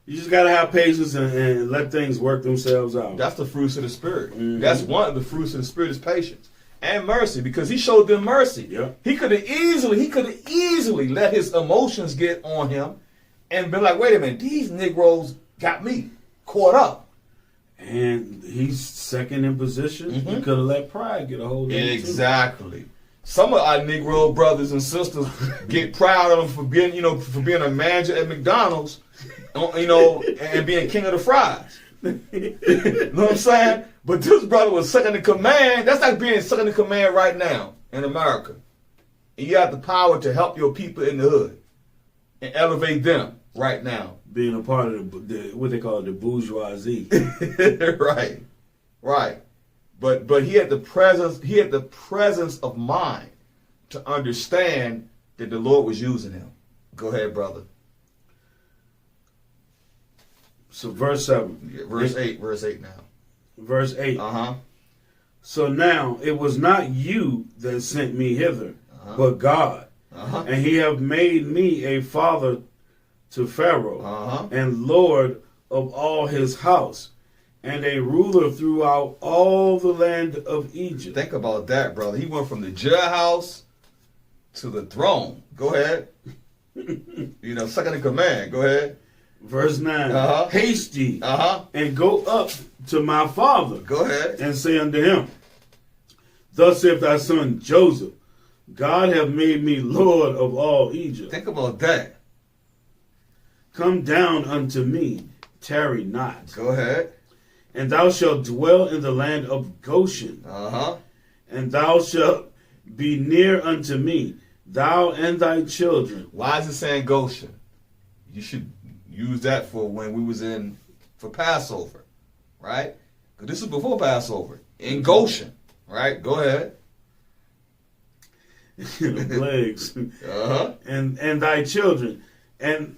You just got to have patience and let things work themselves out. That's the fruits of the Spirit. Mm-hmm. That's one of the fruits of the Spirit is patience and mercy, because he showed them mercy. Yep. He could have easily let his emotions get on him and been like, wait a minute, these Negroes got me caught up. And he's second in position. Mm-hmm. He could have let pride get a hold of him. Exactly. Some of our Negro brothers and sisters get proud of him for being, a manager at McDonald's, and being king of the fries. You know what I'm saying? But this brother was second in command. That's like being second in command right now in America. And you have the power to help your people in the hood and elevate them right now. Being a part of the what they call the bourgeoisie. Right. But he had the presence of mind to understand that the Lord was using him. Go ahead, brother. So verse 7. Yeah, verse 8 now. Verse 8. Uh-huh. So now it was not you that sent me hither, but God. Uh-huh. And he have made me a father to Pharaoh, and Lord of all his house, and a ruler throughout all the land of Egypt. Think about that, brother. He went from the jailhouse to the throne. Go ahead. Second in command. Go ahead. Verse 9. Haste ye, and go up to my father. Go ahead. And say unto him, Thus saith thy son Joseph, God hath made me Lord of all Egypt. Think about that. Come down unto me, tarry not. Go ahead. And thou shalt dwell in the land of Goshen. And thou shalt be near unto me, thou and thy children. Why is it saying Goshen? You should use that for when we was for Passover, right? Because this is before Passover. In Goshen, right? Go ahead. The plagues. And thy children, and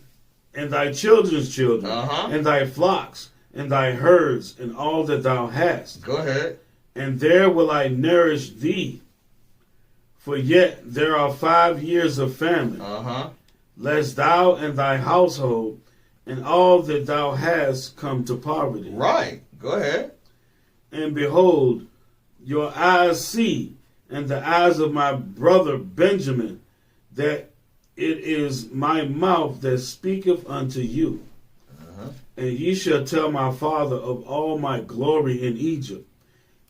thy children's children, and thy flocks, and thy herds, and all that thou hast. Go ahead. And there will I nourish thee. For yet there are 5 years of famine, lest thou and thy household and all that thou hast come to poverty. Right. Go ahead. And behold, your eyes see, and the eyes of my brother Benjamin, that it is my mouth that speaketh unto you. And ye shall tell my father of all my glory in Egypt,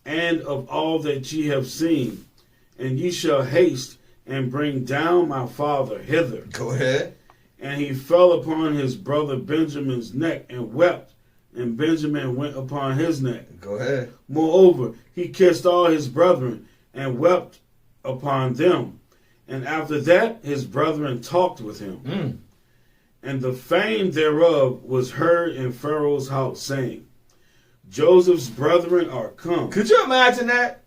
and of all that ye have seen. And ye shall haste and bring down my father hither. Go ahead. And he fell upon his brother Benjamin's neck and wept, and Benjamin went upon his neck. Go ahead. Moreover, he kissed all his brethren and wept upon them. And after that, his brethren talked with him. And the fame thereof was heard in Pharaoh's house, saying, Joseph's brethren are come. Could you imagine that?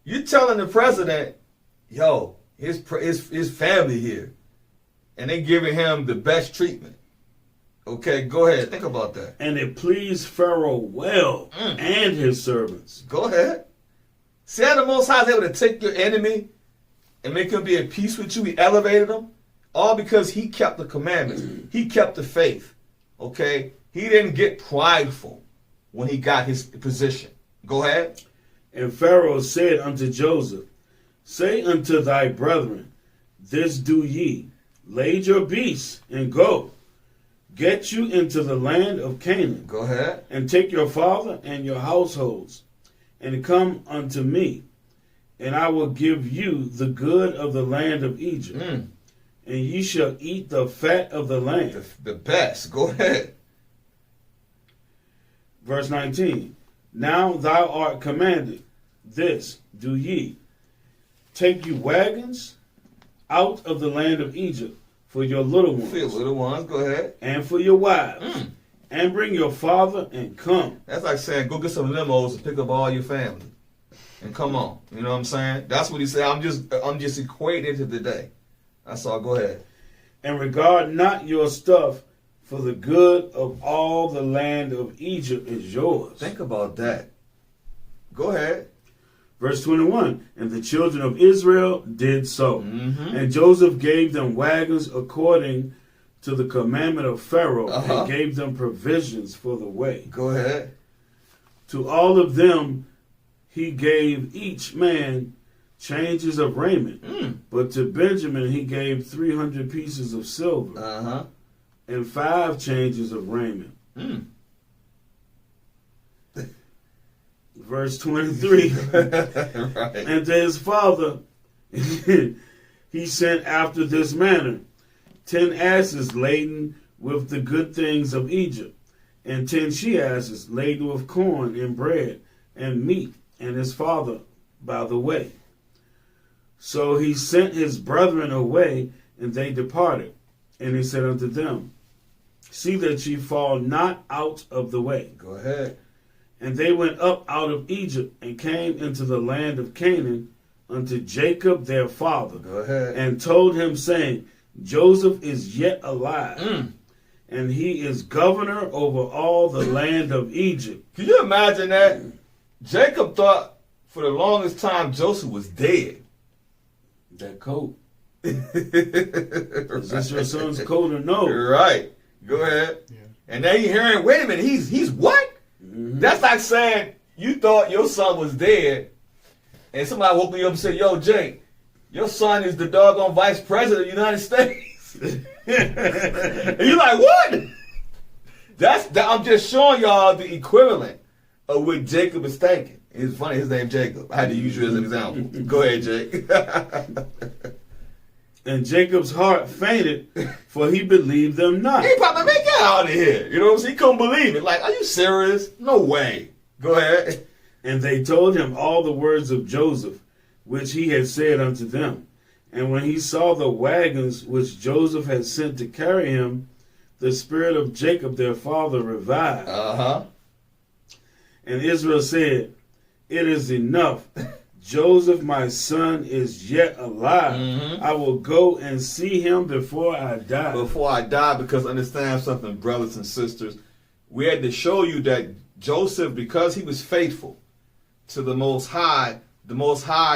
You're telling the president, yo, his family here, and they giving him the best treatment. Okay, go ahead. Think about that. And it pleased Pharaoh well and his servants. Go ahead. See how the Most High is able to take your enemy and make him be at peace with you? He elevated him. All because he kept the commandments. He kept the faith. Okay? He didn't get prideful when he got his position. Go ahead. And Pharaoh said unto Joseph, Say unto thy brethren, This do ye, lade your beasts and go. Get you into the land of Canaan. Go ahead. And take your father and your households, and come unto me, and I will give you the good of the land of Egypt, and ye shall eat the fat of the land. The best. Go ahead. Verse 19. Now thou art commanded, this do ye. Take you wagons out of the land of Egypt for your little ones. For your little ones, go ahead. And for your wives. And bring your father and come. That's like saying, go get some limos and pick up all your family. And come on. You know what I'm saying? That's what he said. I'm just equating to the day. That's all. Go ahead. And regard not your stuff, for the good of all the land of Egypt is yours. Think about that. Go ahead. Verse 21, and the children of Israel did so. And Joseph gave them wagons according to the commandment of Pharaoh, and gave them provisions for the way. Go ahead. To all of them he gave each man changes of raiment. But to Benjamin he gave 300 pieces of silver. And 5 changes of raiment. Verse 23. Right. And to his father he sent after this manner 10 asses laden with the good things of Egypt, and 10 she-asses laden with corn and bread and meat, and his father by the way. So he sent his brethren away, and they departed. And he said unto them, see that ye fall not out of the way. Go ahead. And they went up out of Egypt and came into the land of Canaan unto Jacob their father. Go ahead. And told him, saying, Joseph is yet alive, and he is governor over all the land of Egypt. Can you imagine that? Jacob thought for the longest time Joseph was dead. That coat. Is this your son's coat or no? Right. Go ahead. Yeah. And now you're hearing, wait a minute, he's what? That's like saying you thought your son was dead, and somebody woke you up and said, yo, Jake, your son is the doggone vice president of the United States. And you're like, what? I'm just showing y'all the equivalent of what Jacob is thinking. It's funny, his name Jacob. I had to use you as an example. Go ahead, Jake. And Jacob's heart fainted, for he believed them not. He probably make it out of here. You know what I'm saying? He couldn't believe it. Like, are you serious? No way. Go ahead. And they told him all the words of Joseph, which he had said unto them. And when he saw the wagons which Joseph had sent to carry him, the spirit of Jacob their father revived. And Israel said, it is enough. Joseph, my son, is yet alive. I will go and see him before I die. Before I die, because understand something, brothers and sisters. We had to show you that Joseph, because he was faithful to the Most High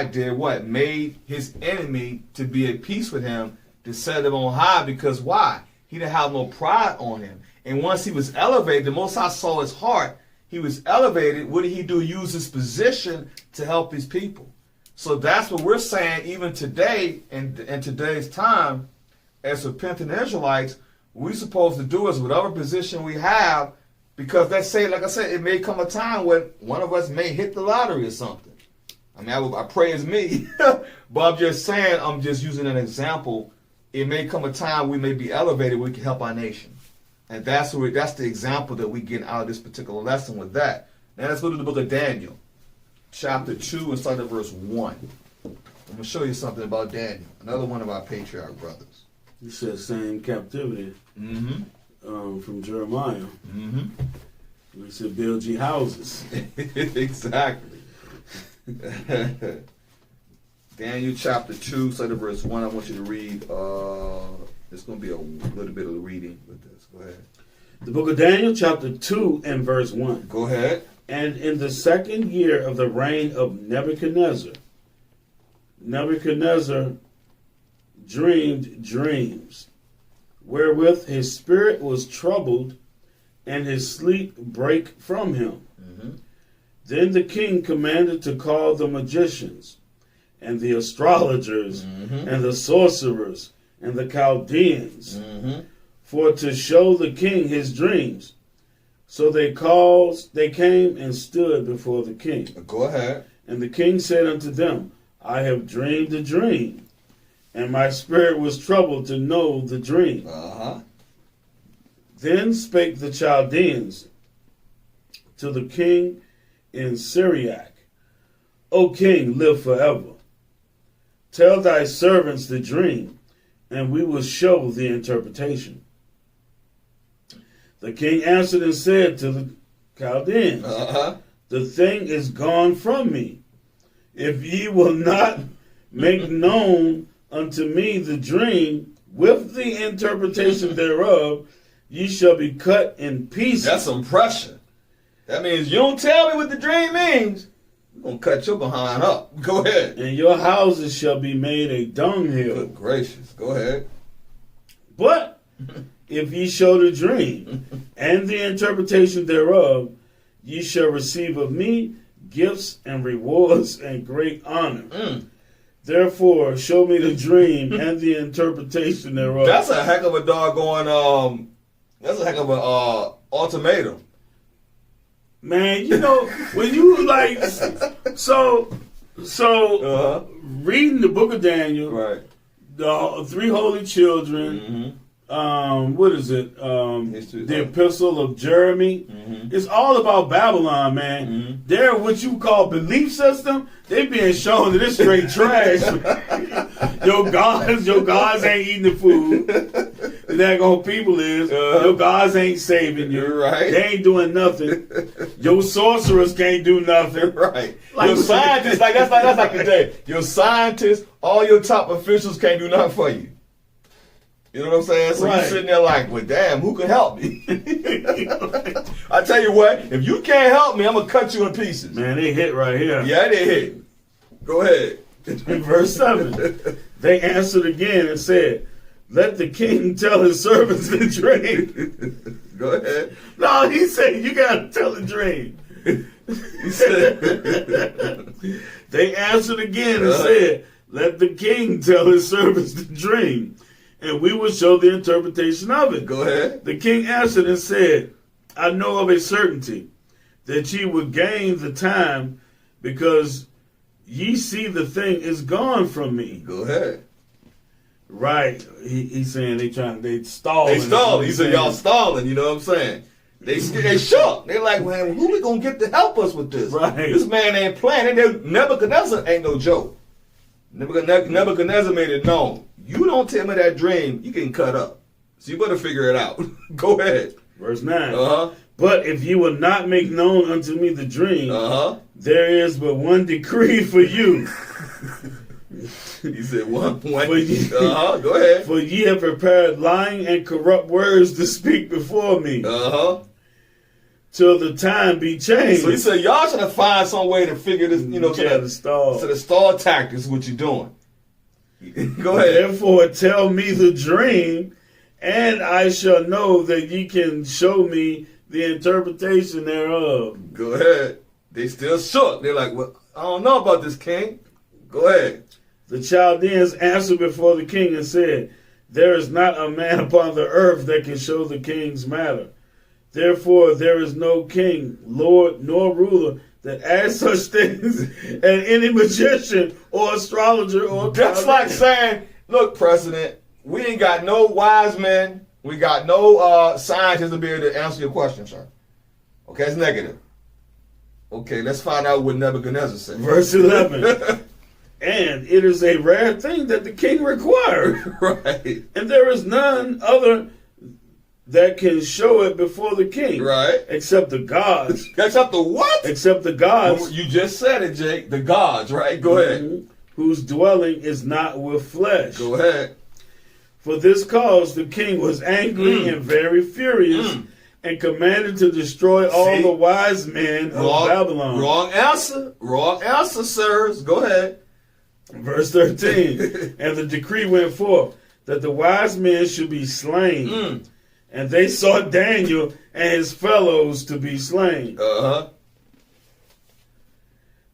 did what? Made his enemy to be at peace with him, to set him on high. Because why? He didn't have no pride on him. And once he was elevated, the Most High saw his heart. He was elevated. What did he do? Use his position to help his people. So that's what we're saying even today, in today's time, as repentant Israelites, what we're supposed to do is whatever position we have, because let's say, like I said, it may come a time when one of us may hit the lottery or something. I mean, I pray it's me, but I'm just saying, I'm just using an example. It may come a time we may be elevated, we can help our nation. And that's the example that we get out of this particular lesson with that. Now let's go to the book of Daniel, chapter 2, and start at verse 1. I'm going to show you something about Daniel, another one of our patriarch brothers. You said same captivity from Jeremiah. We said build ye houses. Exactly. Daniel chapter 2, start at verse 1. I want you to read. It's going to be a little bit of reading with this. Go ahead. The book of Daniel, chapter 2 and verse 1. Go ahead. And in the 2nd year of the reign of Nebuchadnezzar dreamed dreams, wherewith his spirit was troubled, and his sleep brake from him. Then the king commanded to call the magicians, and the astrologers, and the sorcerers, and the Chaldeans, for to show the king his dreams. So they came and stood before the king. Go ahead. And the king said unto them, I have dreamed a dream, and my spirit was troubled to know the dream. Then spake the Chaldeans to the king in Syriac, O king, live forever. Tell thy servants the dream, and we will show the interpretation. The king answered and said to the Chaldeans, The thing is gone from me. If ye will not make known unto me the dream with the interpretation thereof, ye shall be cut in pieces. That's some pressure. That means you don't tell me what the dream means, we're going to cut your behind up. Go ahead. And your houses shall be made a dunghill. Good gracious. Go ahead. But if ye show the dream and the interpretation thereof, ye shall receive of me gifts and rewards and great honor. Therefore, show me the dream and the interpretation thereof. That's a heck of a doggone, that's a heck of a ultimatum. Man, you know, when you like, so reading the book of Daniel, Right. the three holy children, what is it? The Epistle of Jeremy. It's all about Babylon, man. They're what you call belief system. They being shown that it's straight trash. Your gods ain't eating the food. That gonna people is your gods ain't saving you. Right. They ain't doing nothing. Your sorcerers can't do nothing. Right. Like, your scientists, that's like today. Your scientists, all your top officials can't do nothing for you. You know what I'm saying? So you're sitting there like, well, damn, who can help me? I tell you what, if you can't help me, I'm going to cut you in pieces. Man, they hit right here. Yeah, they hit. Go ahead. In verse 7, they answered again and said, let the king tell his servants the dream. Go ahead. No, he said, you got to tell the dream. He said, they answered again and said, let the king tell his servants the dream, and we will show the interpretation of it. Go ahead. The king answered and said, I know of a certainty that ye will gain the time, because ye see the thing is gone from me. Go ahead. Right. He's saying they stalling. They stalling. He said, y'all stalling, you know what I'm saying? They shook. They like, man, who we going to get to help us with this? Right. This man ain't playing. Nebuchadnezzar ain't no joke. Nebuchadnezzar made it known. You don't tell me that dream, you can cut up. So you better figure it out. Go ahead. Verse 9. But if you will not make known unto me the dream, there is but one decree for you. He said one. Go ahead. For ye have prepared lying and corrupt words to speak before me. Till the time be changed. So he said, y'all should have find some way to figure this, to the stall tactics, what you're doing. Go ahead. Therefore tell me the dream, and I shall know that ye can show me the interpretation thereof. Go ahead. They still shook. They're like, well, I don't know about this, king. Go ahead. The Chaldeans answered before the king and said, there is not a man upon the earth that can show the king's matter. Therefore there is no king, lord, nor ruler that asks such things as any magician or astrologer or That's like saying, look, President, we ain't got no wise men. We got no scientists to be able to answer your question, sir. Okay, it's negative. Okay, let's find out what Nebuchadnezzar said. Verse 11. And it is a rare thing that the king required. Right. And there is none other that can show it before the king. Right. Except the gods. Except the what? Except the gods. Well, you just said it, Jake. The gods, right? Go ahead. Whose dwelling is not with flesh. Go ahead. For this cause the king was angry and very furious and commanded to destroy all the wise men of Babylon. Wrong answer. Wrong answer, sirs. Go ahead. Verse 13. And the decree went forth that the wise men should be slain. And they sought Daniel and his fellows to be slain.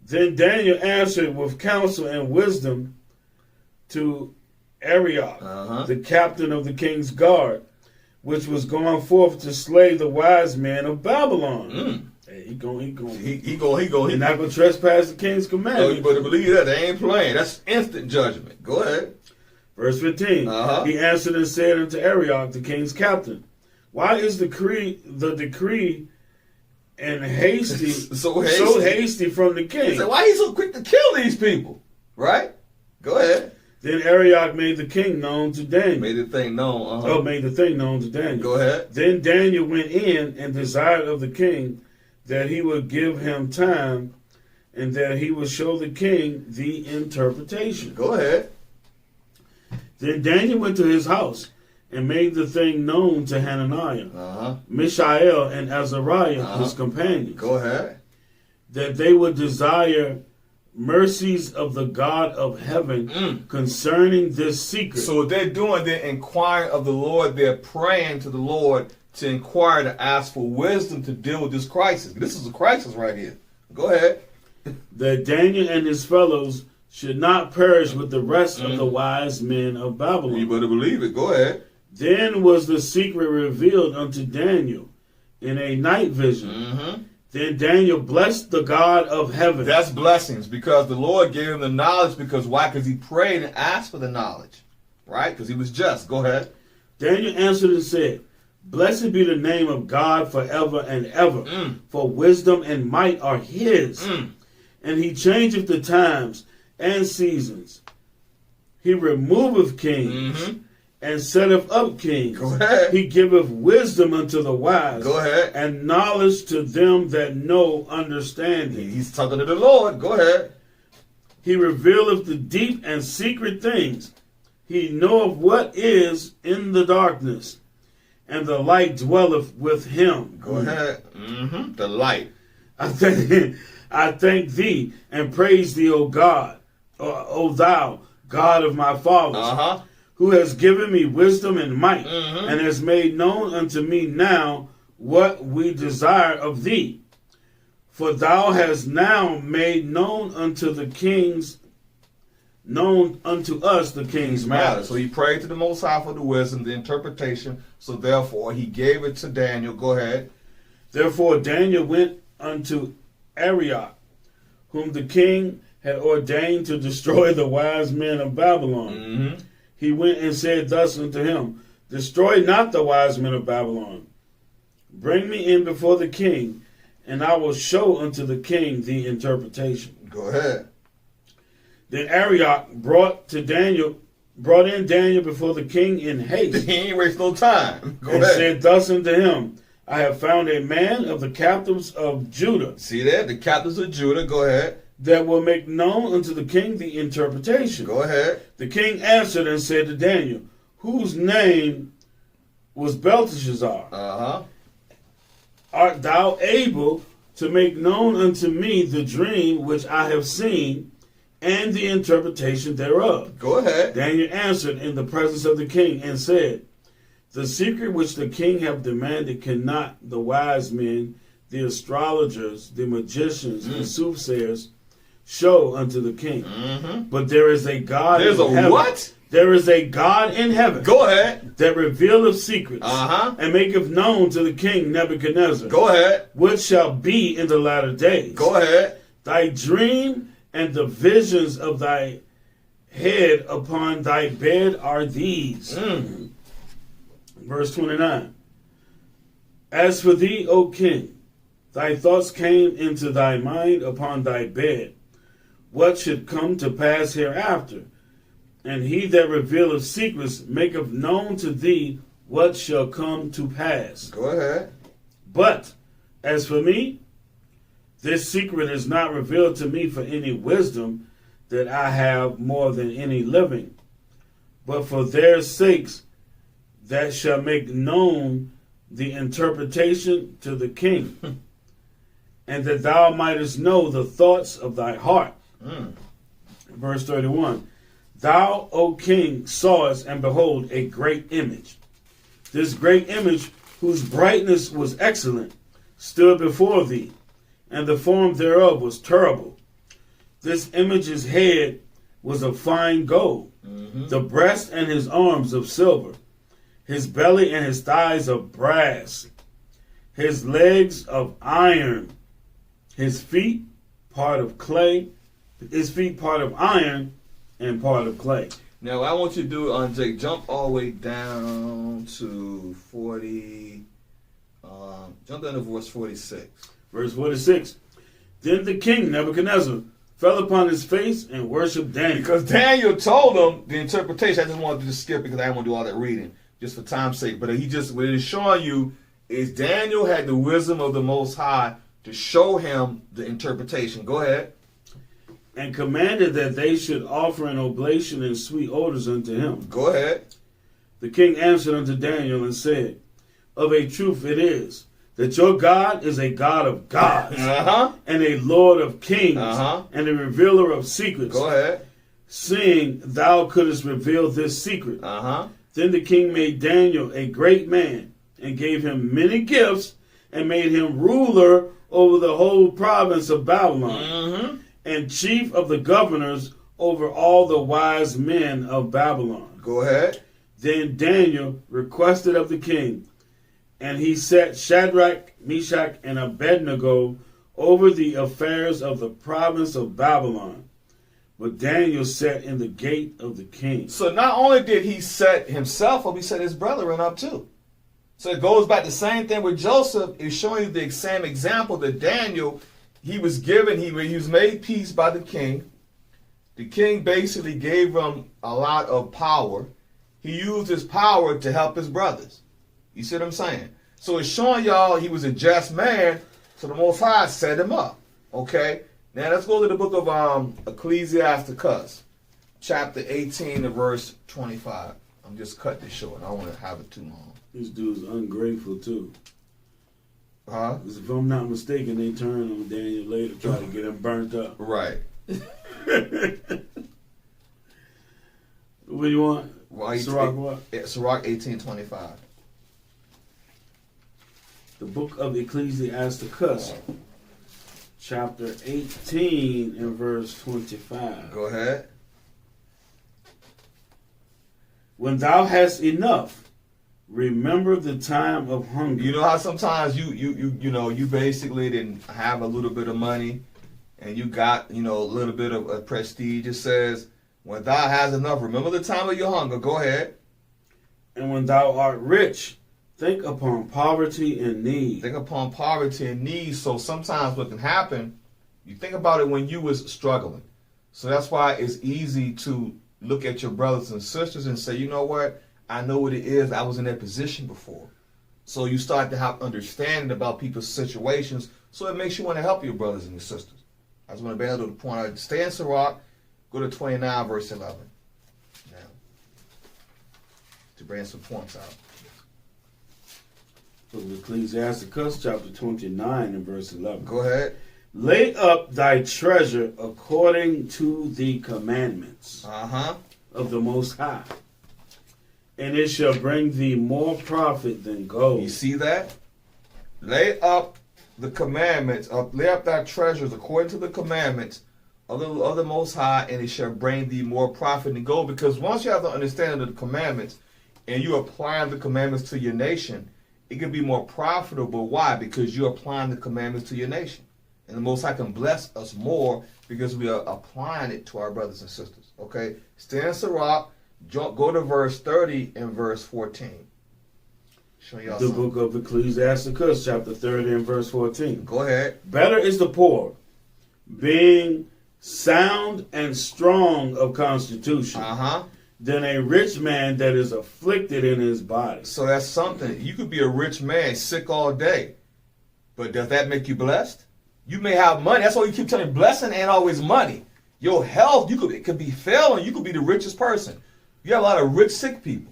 Then Daniel answered with counsel and wisdom to Arioch, the captain of the king's guard, which was going forth to slay the wise men of Babylon. Hey, he He not gonna trespass the king's Oh, commandment. you better believe that. They ain't playing. That's instant judgment. Go ahead. Verse 15. He answered and said unto Arioch, the king's captain, why is the decree and hasty so hasty from the king? He said, why he so quick to kill these people? Right? Go ahead. Then Arioch made the king known to Daniel. Made the thing known. Made the thing known to Daniel. Go ahead. Then Daniel went in and desired of the king that he would give him time and that he would show the king the interpretation. Go ahead. Then Daniel went to his house and made the thing known to Hananiah, Mishael, and Azariah, his companions. Go ahead. That they would desire mercies of the God of heaven concerning this secret. So what they're doing, they're inquiring of the Lord. They're praying to the Lord to inquire, to ask for wisdom to deal with this crisis. This is a crisis right here. Go ahead. That Daniel and his fellows should not perish with the rest of the wise men of Babylon. You better believe it. Go ahead. Then was the secret revealed unto Daniel in a night vision. Then Daniel blessed the God of heaven. That's blessings, because the Lord gave him the knowledge. Because why? Because he prayed and asked for the knowledge. Right? Because he was just. Go ahead. Daniel answered and said, blessed be the name of God forever and ever, for wisdom and might are his. And he changeth the times and seasons. He removeth kings and setteth up kings. Go ahead. He giveth wisdom unto the wise. Go ahead. And knowledge to them that know understanding. He's talking to the Lord. Go ahead. He revealeth the deep and secret things. He knoweth what is in the darkness, and the light dwelleth with him. Go ahead. The light. I thank thee and praise thee, O God, O thou, God of my fathers, who has given me wisdom and might, and has made known unto me now what we desire of thee. For thou hast now made known unto us the king's matter. So he prayed to the Most High for the wisdom, the interpretation. So therefore he gave it to Daniel. Go ahead. Therefore Daniel went unto Arioch, whom the king had ordained to destroy the wise men of Babylon. He went and said thus unto him, destroy not the wise men of Babylon. Bring me in before the king, and I will show unto the king the interpretation. Go ahead. Then Arioch brought in Daniel before the king in haste. He ain't waste no time. Go and ahead. said thus unto him, I have found a man of the captives of Judah. See that? The captives of Judah. Go ahead. That will make known unto the king the interpretation. Go ahead. The king answered and said to Daniel, whose name was Belteshazzar. Art thou able to make known unto me the dream which I have seen, and the interpretation thereof? Go ahead. Daniel answered in the presence of the king and said, the secret which the king hath demanded cannot the wise men, the astrologers, the magicians, and soothsayers show unto the king. But there is a God in heaven. What? There is a God in heaven. Go ahead. That revealeth secrets. And maketh known to the king Nebuchadnezzar. Go ahead. What shall be in the latter days. Go ahead. Thy dream and the visions of thy head upon thy bed are these. Verse 29. As for thee, O king, thy thoughts came into thy mind upon thy bed, what should come to pass hereafter? And he that revealeth secrets maketh known to thee what shall come to pass. Go ahead. But as for me, this secret is not revealed to me for any wisdom that I have more than any living, but for their sakes that shall make known the interpretation to the king, and that thou mightest know the thoughts of thy heart. Verse 31. Thou, O king, sawest, and behold, a great image. This great image, whose brightness was excellent, stood before thee, and the form thereof was terrible. This image's head was of fine gold, the breast and his arms of silver, his belly and his thighs of brass, his legs of iron, his feet part of clay, his feet part of iron and part of clay. Now, what I want you to do, Jake, jump all the way down to 40. Jump down to verse 46. Verse 46. Then the king Nebuchadnezzar fell upon his face and worshipped Daniel. Because Daniel told him the interpretation. I just wanted to just skip because I didn't want to do all that reading, just for time's sake. But what it is showing you is Daniel had the wisdom of the Most High to show him the interpretation. Go ahead. And commanded that they should offer an oblation and sweet odors unto him. Go ahead. The king answered unto Daniel and said, of a truth it is, that your God is a God of gods, and a Lord of kings, and a revealer of secrets. Go ahead. Seeing thou couldst reveal this secret. Then the king made Daniel a great man, and gave him many gifts, and made him ruler over the whole province of Babylon, and chief of the governors over all the wise men of Babylon. Go ahead. Then Daniel requested of the king, and he set Shadrach, Meshach, and Abednego over the affairs of the province of Babylon. But Daniel sat in the gate of the king. So not only did he set himself up, he set his brethren up too. So it goes back the same thing with Joseph. It's showing you the same example that Daniel, he was given, he was made peace by the king. The king basically gave him a lot of power. He used his power to help his brothers. You see what I'm saying? So it's showing y'all he was a just man, so the Most High set him up. Okay? Now let's go to the book of Ecclesiasticus, chapter 18 and verse 25. I'm just cutting this short. I don't want to have it too long. This dude's ungrateful too. Huh? Because if I'm not mistaken, they turned on Daniel later, try to get him burnt up. Right. What do you want? Sirach what? Sirach 18:25. The book of Ecclesiasticus, chapter 18 and verse 25. Go ahead. When thou hast enough, remember the time of hunger. You know how sometimes you basically didn't have a little bit of money and you got, a little bit of prestige. It says, when thou hast enough, remember the time of your hunger. Go ahead. And when thou art rich, think upon poverty and need. Think upon poverty and need. So sometimes what can happen, you think about it when you was struggling. So that's why it's easy to look at your brothers and sisters and say, you know what? I know what it is. I was in that position before. So you start to have understanding about people's situations. So it makes you want to help your brothers and your sisters. I just want to be able to point out, stay in Sirach, go to 29 verse 11. Now, to bring some points out. Ecclesiasticus chapter 29 and verse 11. Go ahead. Lay up thy treasure according to the commandments of the Most High, and it shall bring thee more profit than gold. You see that? Lay up the commandments, lay up thy treasures according to the commandments of the Most High, and it shall bring thee more profit than gold. Because once you have the understanding of the commandments, and you apply the commandments to your nation, it can be more profitable. Why? Because you're applying the commandments to your nation. And the Most High can bless us more because we are applying it to our brothers and sisters. Okay? Stay in Sirach, go to verse 30 and verse 14. Show y'all the something. book of Ecclesiasticus, chapter 30 and verse 14. Go ahead. Better is the poor, being sound and strong of constitution, than a rich man that is afflicted in his body. So that's something. You could be a rich man, sick all day, but does that make you blessed? You may have money. That's why you keep telling blessing ain't always money. Your health, it could be failing. You could be the richest person. You have a lot of rich, sick people.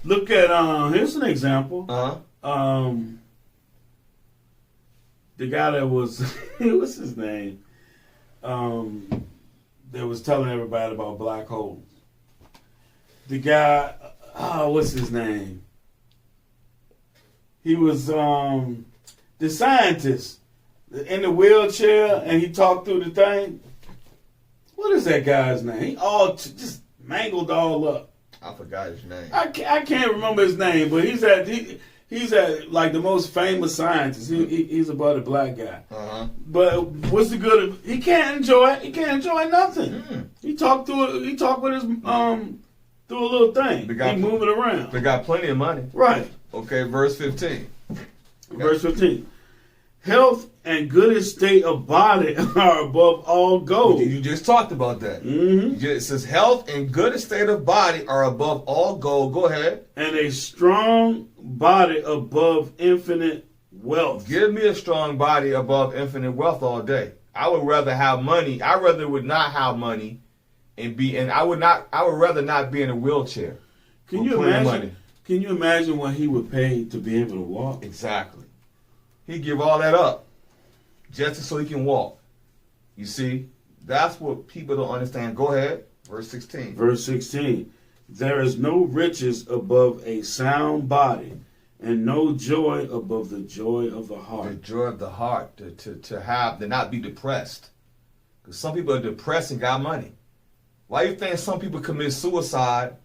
Look at, here's an example. The guy that was, what's his name? That was telling everybody about black holes. The guy, what's his name? He was the scientist in the wheelchair, and he talked through the thing. What is that guy's name? He all just mangled all up. I forgot his name. I can't remember his name, but he's at like the most famous scientist. He's about a black guy. Uh-huh. But what's the good of, he can't enjoy it. He can't enjoy nothing. He talked through it. He talked with his through a little thing. He move it around. They got plenty of money. Right. Okay, verse 15. Verse 15. Health and good estate of body are above all gold. You just talked about that. Mm-hmm. It says health and good estate of body are above all gold. Go ahead. And a strong body above infinite wealth. Give me a strong body above infinite wealth all day. I would rather have money. I rather would not have money I would rather not be in a wheelchair. Can you imagine? Can you imagine what he would pay to be able to walk? Exactly. He'd give all that up just so he can walk. You see, that's what people don't understand. Go ahead, verse 16. Verse 16. There is no riches above a sound body, and no joy above the joy of the heart. The joy of the heart, to not be depressed. Because some people are depressed and got money. Why you think some people commit suicide?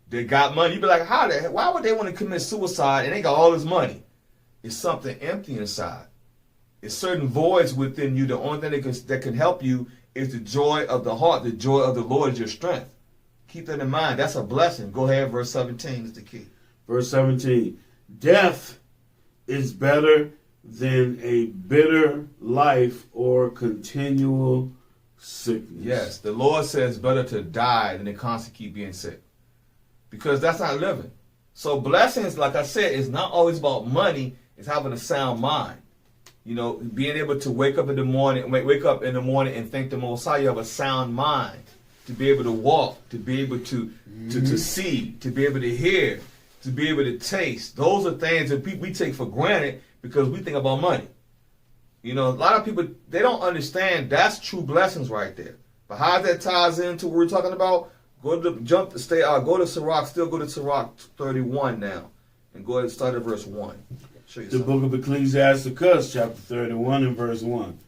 They got money. You be like, why would they want to commit suicide and they got all this money? It's something empty inside. It's certain voids within you. The only thing that can help you is the joy of the heart. The joy of the Lord is your strength. Keep that in mind. That's a blessing. Go ahead, verse 17 is the key. Verse 17. Death is better than a bitter life or continual sickness. Yes, the Lord says better to die than to constantly keep being sick. Because that's not living. So blessings, like I said, is not always about money. It's having a sound mind. You know, being able to wake up in the morning and thank the Most High. You have a sound mind to be able to walk, to be able to see, to be able to hear, to be able to taste. Those are things that we take for granted because we think about money. You know, a lot of people, they don't understand that's true blessings right there. But how that ties into what we're talking about, go to Sirach 31 now. And go ahead and start at verse 1. Show you The something. book of Ecclesiasticus, chapter 31 and verse 1.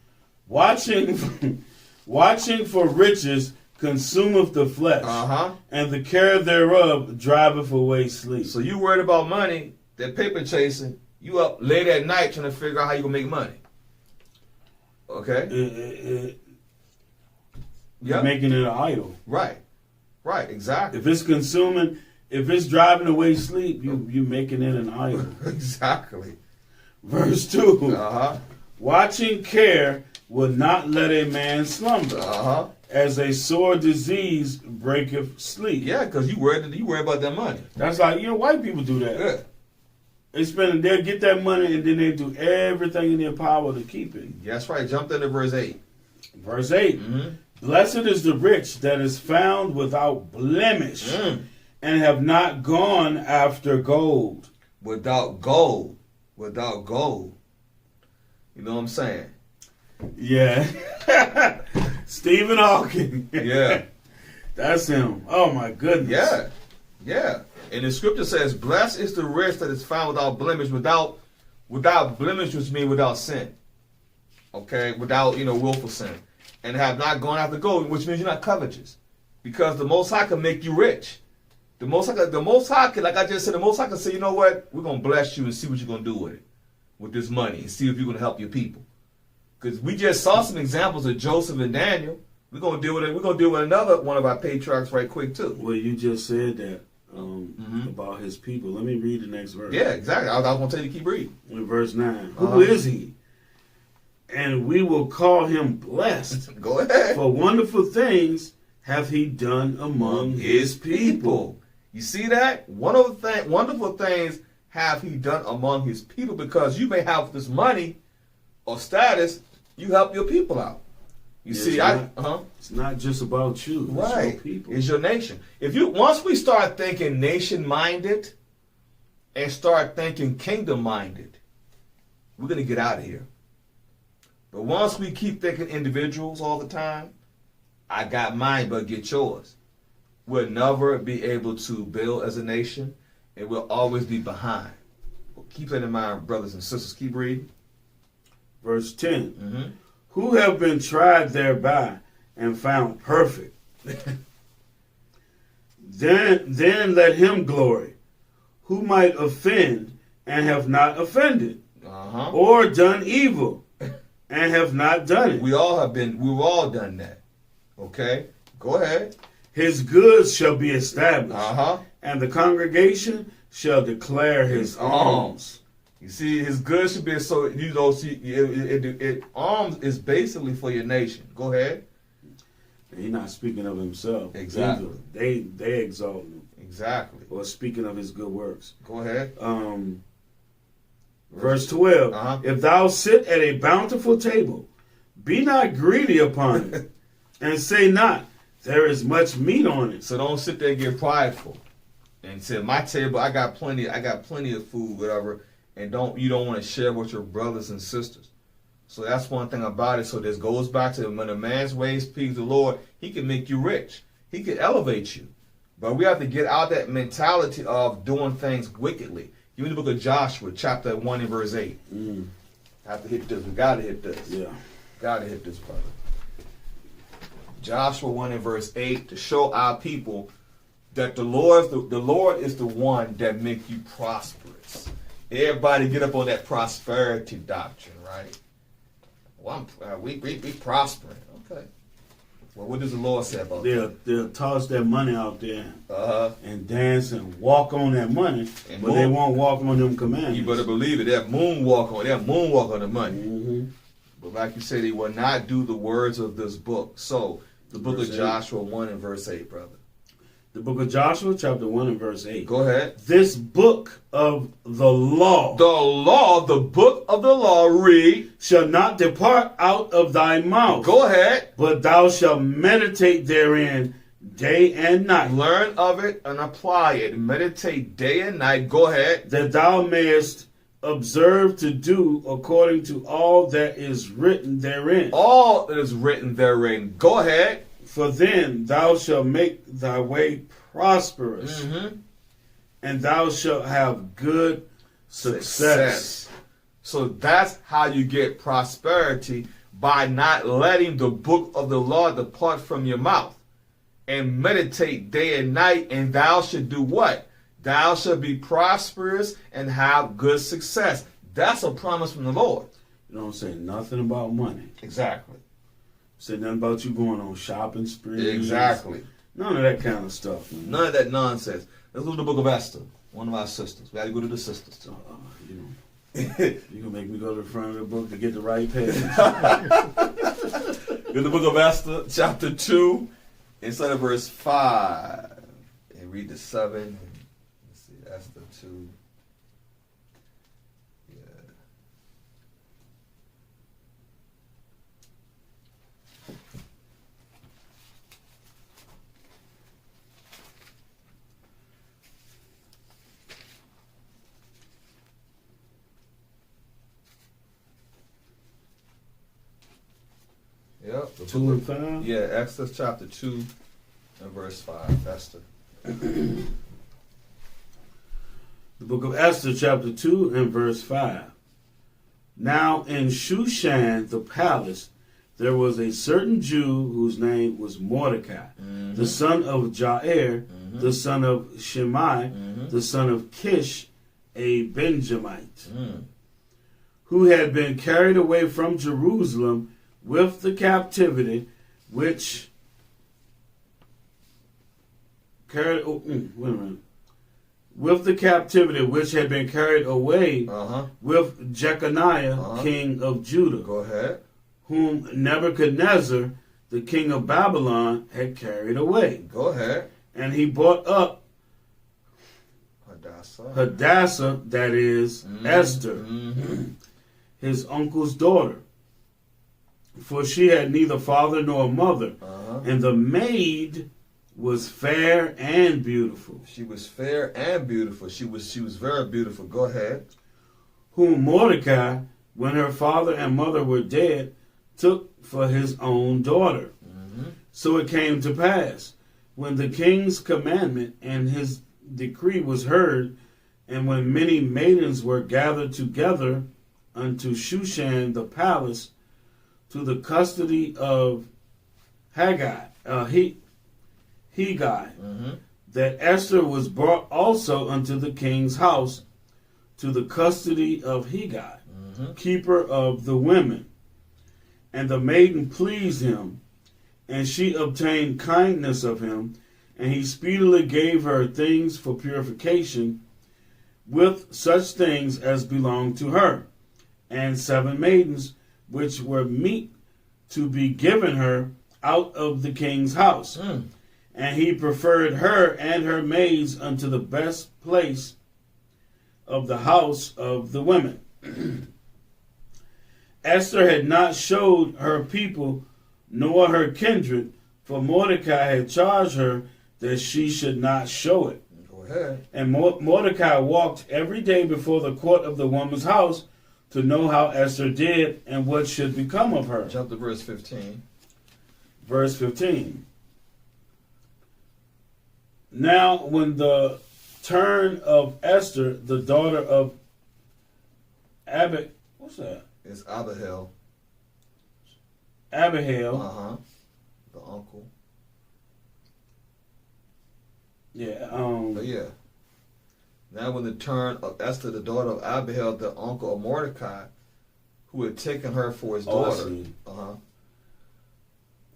Watching for riches consumeth the flesh, and the care thereof driveth away sleep. So you worried about money, that paper chasing, you up late at night trying to figure out how you going to make money. Okay? You're making it an idol. Right, exactly. If it's consuming, if it's driving away sleep, you making it an idol. Exactly. Verse 2. Watching care will not let a man slumber. As a sore disease breaketh sleep. Yeah, because you worry about that money. That's like, white people do that. Yeah. They'll get that money and then they do everything in their power to keep it. That's right. Jump into verse 8. Verse 8. Blessed is the rich that is found without blemish and have not gone after gold. Without gold. You know what I'm saying? Yeah. Stephen Hawking. Yeah. That's him. Oh my goodness. Yeah. And the scripture says, blessed is the rich that is found without blemish. Without blemish, which means without sin. Okay? Without, willful sin. And have not gone after gold, which means you're not covetous. Because the Most High can make you rich. The Most High can, like I just said, the Most High can say, you know what? We're going to bless you and see what you're going to do with it. With this money. And see if you're going to help your people. Because we just saw some examples of Joseph and Daniel. We're going to deal with it. We're going to deal with another one of our patriarchs right quick, too. Well, you just said that about his people. Let me read the next verse. Yeah, exactly. I was going to tell you to keep reading. In verse 9. Who is he? And we will call him blessed. Go ahead. For wonderful things hath he done among his people. You see that? Wonderful things have he done among his people, because you may have this money or status, you help your people out. You see, it's not just about you. Right. It's your people. It's your nation. Once we start thinking nation-minded and start thinking kingdom-minded, we're going to get out of here. But once we keep thinking individuals all the time, I got mine, but get yours, we'll never be able to build as a nation, and we'll always be behind. Well, keep that in mind, brothers and sisters. Keep reading. Verse 10. Who have been tried thereby and found perfect. Then let him glory, who might offend and have not offended, or done evil and have not done it. We've all done that. Okay? Go ahead. His goods shall be established, and the congregation shall declare his alms. You see, his goods should be so. You know, see, alms is basically for your nation. Go ahead. He's not speaking of himself. Exactly. They exalt him. Exactly. Or speaking of his good works. Go ahead. Verse 12. If thou sit at a bountiful table, be not greedy upon it, and say not, there is much meat on it. So don't sit there and get prideful and say, my table, I got plenty of food, whatever, and you don't want to share with your brothers and sisters. So that's one thing about it. So this goes back to when a man's ways please the Lord, he can make you rich. He can elevate you. But we have to get out that mentality of doing things wickedly. Give me the book of Joshua, chapter 1 and verse 8. I have to hit this. We got to hit this. Yeah. Got to hit this, brother. Joshua 1 and verse 8, to show our people that the Lord is the one that make you prosperous. Everybody get up on that prosperity doctrine, right? Well, we prospering. Okay. Well, what does the Lord say about that? They'll toss that money out there and dance and walk on that money, but they won't walk on them commandments. You better believe it. They'll moonwalk on the money. But like you said, they will not do the words of this book. So, the book of Joshua 1 and verse 8, brother. The book of Joshua, chapter 1 and verse 8. Go ahead. This book of the law. The book of the law, read. Shall not depart out of thy mouth. Go ahead. But thou shalt meditate therein day and night. Learn of it and apply it. Meditate day and night. Go ahead. That thou mayest observe to do according to all that is written therein. All that is written therein. Go ahead. For then thou shalt make thy way prosperous, and thou shalt have good success. So that's how you get prosperity, by not letting the book of the law depart from your mouth. And meditate day and night, and thou shalt do what? Thou shalt be prosperous and have good success. That's a promise from the Lord. You don't say nothing about money. Exactly. Say nothing about you going on shopping sprees. Exactly. None of that kind of stuff. Man. None of that nonsense. Let's go to the book of Esther. One of our sisters. We got to go to the sisters too. You're going to make me go to the front of the book to get the right page. In the book of Esther, chapter 2, instead of verse 5. And read the 7. Let's see, Esther 2. Yep. 2 and 5? Yeah, Exodus chapter 2 and verse 5. Esther. The book of Esther, chapter 2 and verse 5. Now in Shushan the palace, there was a certain Jew whose name was Mordecai, the son of Jair, the son of Shimei, the son of Kish, a Benjamite, who had been carried away from Jerusalem with the captivity which with the captivity which had been carried away with Jeconiah, king of Judah. Go ahead. Whom Nebuchadnezzar, the king of Babylon, had carried away. Go ahead. And he brought up Hadassah, that is Esther, his uncle's daughter. For she had neither father nor mother, and the maid was fair and beautiful. She was fair and beautiful. She was very beautiful. Go ahead. Whom Mordecai, when her father and mother were dead, took for his own daughter. So it came to pass, when the king's commandment and his decree was heard, and when many maidens were gathered together unto Shushan the palace, to the custody of Hegai, that Esther was brought also unto the king's house to the custody of Hegai, keeper of the women. And the maiden pleased him, and she obtained kindness of him, and he speedily gave her things for purification, with such things as belonged to her, and 7 maidens, which were meet to be given her out of the king's house. And he preferred her and her maids unto the best place of the house of the women. Esther had not showed her people nor her kindred, for Mordecai had charged her that she should not show it. Go ahead. And Mordecai walked every day before the court of the woman's house to know how Esther did and what should become of her. Jump to verse 15. Verse 15. Now, when the turn of Esther, the daughter of what's that? It's Abihail. Abihail. The uncle. Yeah. But yeah. Now when the turn of Esther, the daughter of Abihail, the uncle of Mordecai, who had taken her for his daughter.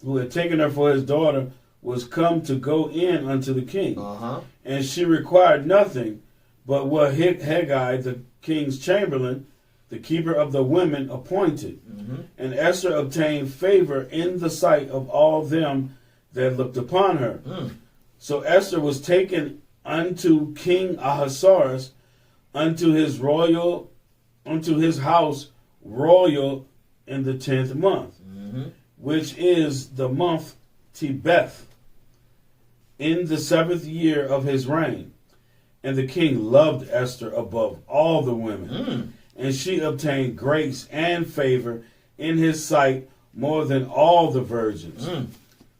Who had taken her for his daughter, was come to go in unto the king. And she required nothing but what Hegai, the king's chamberlain, the keeper of the women, appointed. And Esther obtained favor in the sight of all them that looked upon her. So Esther was taken unto King Ahasuerus, unto his house royal in the 10th month, which is the month Tebeth, in the 7th year of his reign. And the king loved Esther above all the women, and she obtained grace and favor in his sight more than all the virgins,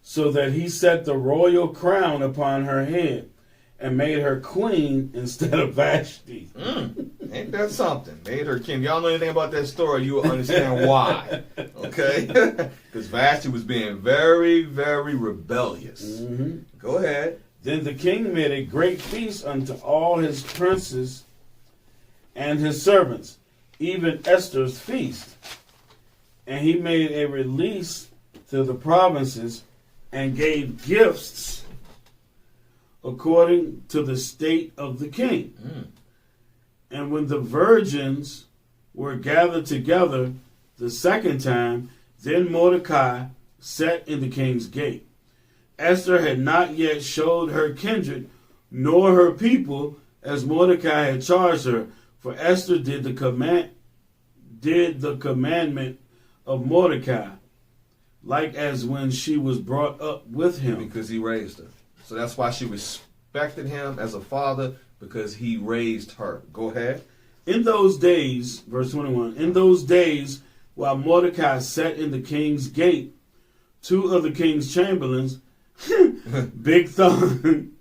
so that he set the royal crown upon her head and made her queen instead of Vashti. Ain't that something? Made her king. Y'all know anything about that story, you will understand why. Okay? Because Vashti was being very, very rebellious. Go ahead. Then the king made a great feast unto all his princes and his servants, even Esther's feast. And he made a release to the provinces and gave gifts according to the state of the king. And when the virgins were gathered together the second time, then Mordecai sat in the king's gate. Esther had not yet showed her kindred nor her people, as Mordecai had charged her, for Esther did the commandment of Mordecai, like as when she was brought up with him. Because he raised her. So that's why she respected him as a father, because he raised her. Go ahead. In those days, verse 21, in those days, while Mordecai sat in the king's gate, 2 of the king's chamberlains, Bigthan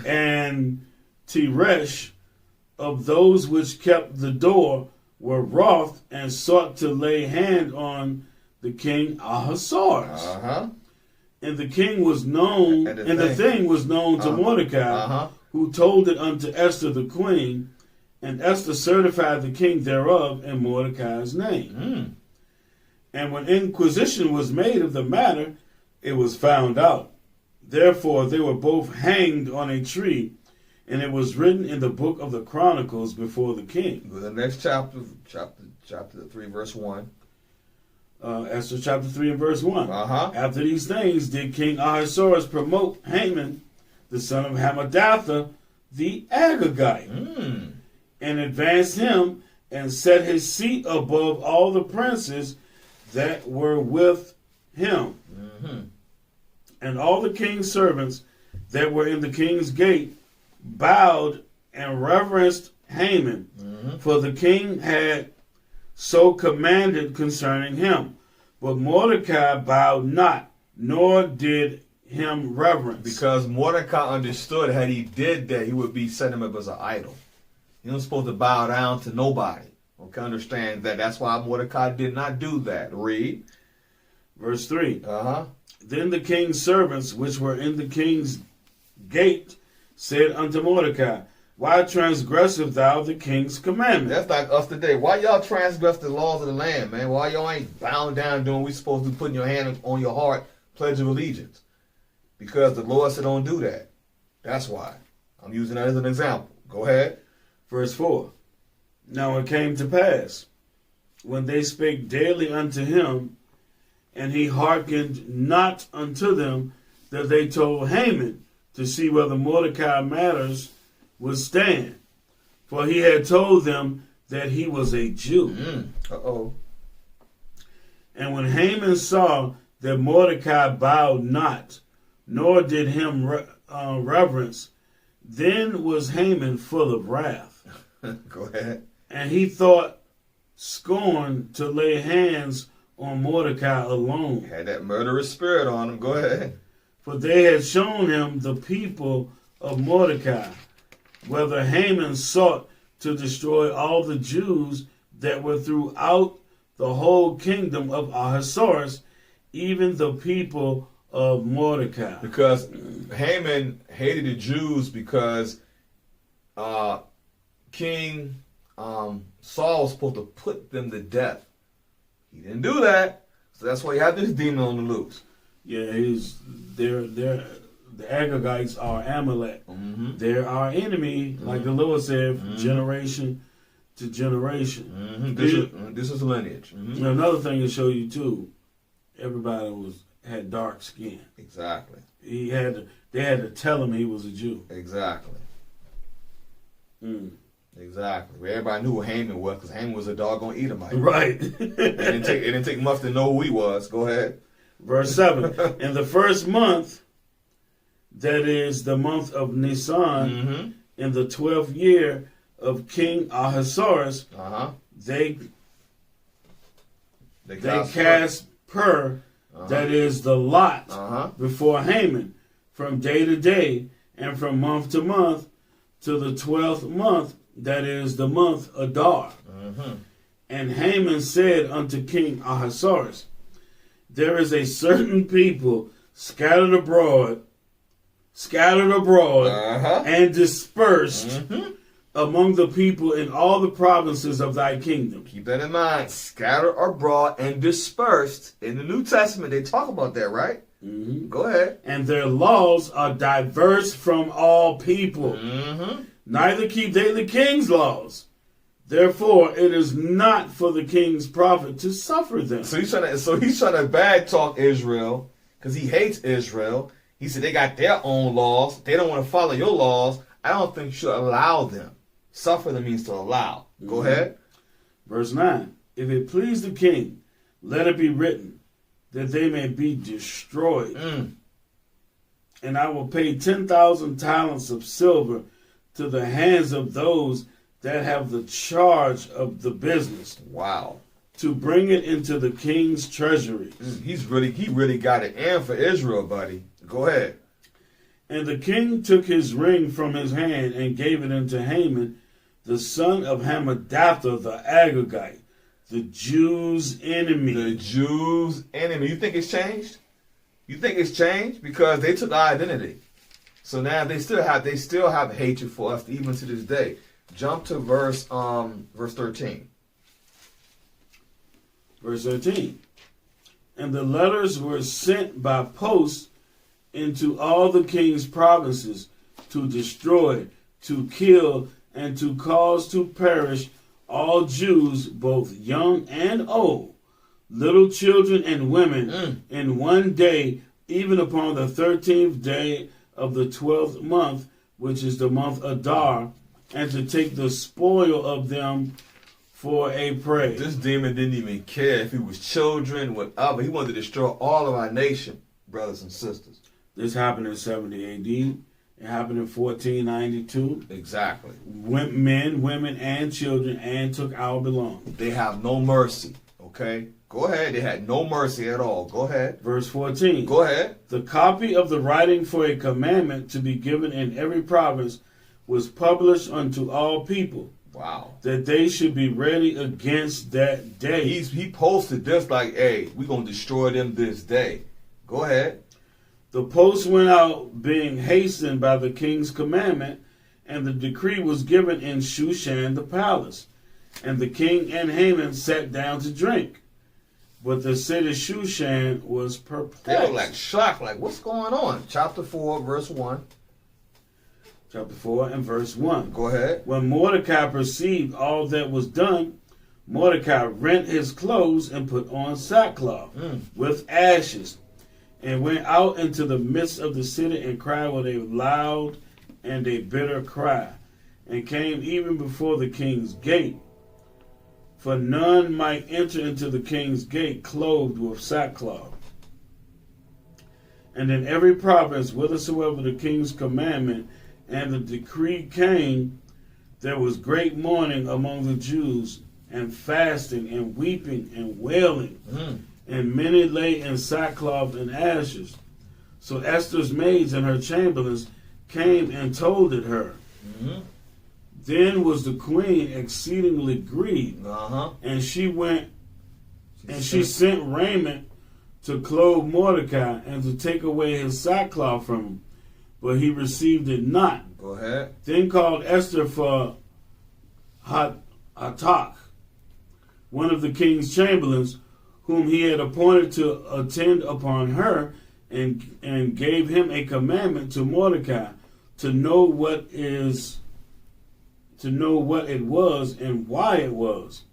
and Teresh, of those which kept the door, were wroth and sought to lay hand on the king Ahasuerus. And the king was known, and the thing was known to Mordecai, who told it unto Esther the queen, and Esther certified the king thereof in Mordecai's name. And when inquisition was made of the matter, it was found out. Therefore they were both hanged on a tree, and it was written in the book of the Chronicles before the king. The next chapter 3, verse 1. Esther chapter 3 and verse 1. After these things did King Ahasuerus promote Haman, the son of Hammedatha, the Agagite, and advanced him and set his seat above all the princes that were with him. And all the king's servants that were in the king's gate bowed and reverenced Haman, for the king had so commanded concerning him. But Mordecai bowed not, nor did him reverence. Because Mordecai understood, had he did that, he would be setting him up as an idol. He wasn't supposed to bow down to nobody. Okay, understand that. That's why Mordecai did not do that. Read. Verse 3. Then the king's servants, which were in the king's gate, said unto Mordecai, Why transgresseth thou the king's commandment? That's like us today. Why y'all transgress the laws of the land, man? Why y'all ain't bound down doing what we supposed to be, putting your hand on your heart, pledge of allegiance? Because the Lord said don't do that. That's why. I'm using that as an example. Go ahead. Verse 4. Now it came to pass, when they spake daily unto him, and he hearkened not unto them, that they told Haman to see whether Mordecai matters would stand. For he had told them that he was a Jew. Uh-oh. And when Haman saw that Mordecai bowed not, nor did him reverence, then was Haman full of wrath. Go ahead. And he thought scorn to lay hands on Mordecai alone. Had that murderous spirit on him. Go ahead. For they had shown him the people of Mordecai, whether Haman sought to destroy all the Jews that were throughout the whole kingdom of Ahasuerus, even the people of Mordecai. Because Haman hated the Jews because King Saul was supposed to put them to death. He didn't do that, so that's why you have this demon on the loose. Yeah, the Agagites are Amalek. Mm-hmm. They're our enemy, like the Lord said, from generation to generation. Mm-hmm. This is lineage. Mm-hmm. Another thing to show you too, everybody had dark skin. Exactly. They had to tell him he was a Jew. Exactly. Mm. Exactly. Everybody knew who Haman was because Haman was a doggone Edomite. Right. It didn't take much to know who he was. Go ahead. Verse 7. In the first month, that is the month of Nisan, in the 12th year of King Ahasuerus, they cast pur, that is the lot, before Haman, from day to day, and from month to month, to the 12th month, that is the month Adar. And Haman said unto King Ahasuerus, There is a certain people scattered abroad, and dispersed among the people in all the provinces of thy kingdom. Keep that in mind. Scattered abroad and dispersed. In the New Testament, they talk about that, right? Go ahead. And their laws are diverse from all people. Neither keep they the king's laws. Therefore, it is not for the king's profit to suffer them. So he's trying to bad talk Israel because he hates Israel. He said they got their own laws. They don't want to follow your laws. I don't think you should allow them. Suffer them means to allow. Go ahead. Verse 9. If it please the king, let it be written that they may be destroyed. And I will pay 10,000 talents of silver to the hands of those that have the charge of the business. Wow. To bring it into the king's treasuries. He really got it in for Israel, buddy. Go ahead. And the king took his ring from his hand and gave it unto Haman, the son of Hammedatha the Agagite, the Jews' enemy. The Jews' enemy. You think it's changed? You think it's changed? Because they took our identity. So now they still have hatred for us even to this day. Jump to verse 13. Verse 13. And the letters were sent by post into all the king's provinces to destroy, to kill, and to cause to perish all Jews, both young and old, little children and women, in one day, even upon the 13th day of the 12th month, which is the month Adar, and to take the spoil of them for a prey. This demon didn't even care if it was children, whatever. He wanted to destroy all of our nation, brothers and sisters. This happened in 70 AD. It happened in 1492. Exactly. Men, women, and children, and took our belongings. They have no mercy, okay? Go ahead. They had no mercy at all. Go ahead. Verse 14. Go ahead. The copy of the writing for a commandment to be given in every province was published unto all people. Wow. That they should be ready against that day. He posted this like, hey, we're going to destroy them this day. Go ahead. The post went out, being hastened by the king's commandment, and the decree was given in Shushan the palace. And the king and Haman sat down to drink. But the city Shushan was perplexed. They were like shocked, like, what's going on? Chapter 4, verse 1. Chapter 4 and verse 1. Go ahead. When Mordecai perceived all that was done, Mordecai rent his clothes and put on sackcloth with ashes, and went out into the midst of the city and cried with a loud and a bitter cry, and came even before the king's gate. For none might enter into the king's gate clothed with sackcloth. And in every province, whithersoever the king's commandment and the decree came, there was great mourning among the Jews, and fasting, and weeping, and wailing. And many lay in sackcloth and ashes. So Esther's maids and her chamberlains came and told it her. Then was the queen exceedingly grieved, and she went and she sent raiment to clothe Mordecai and to take away his sackcloth from him, but he received it not. Go ahead. Then called Esther for Hatak, one of the king's chamberlains, whom he had appointed to attend upon her, and gave him a commandment to Mordecai to know what it was and why it was.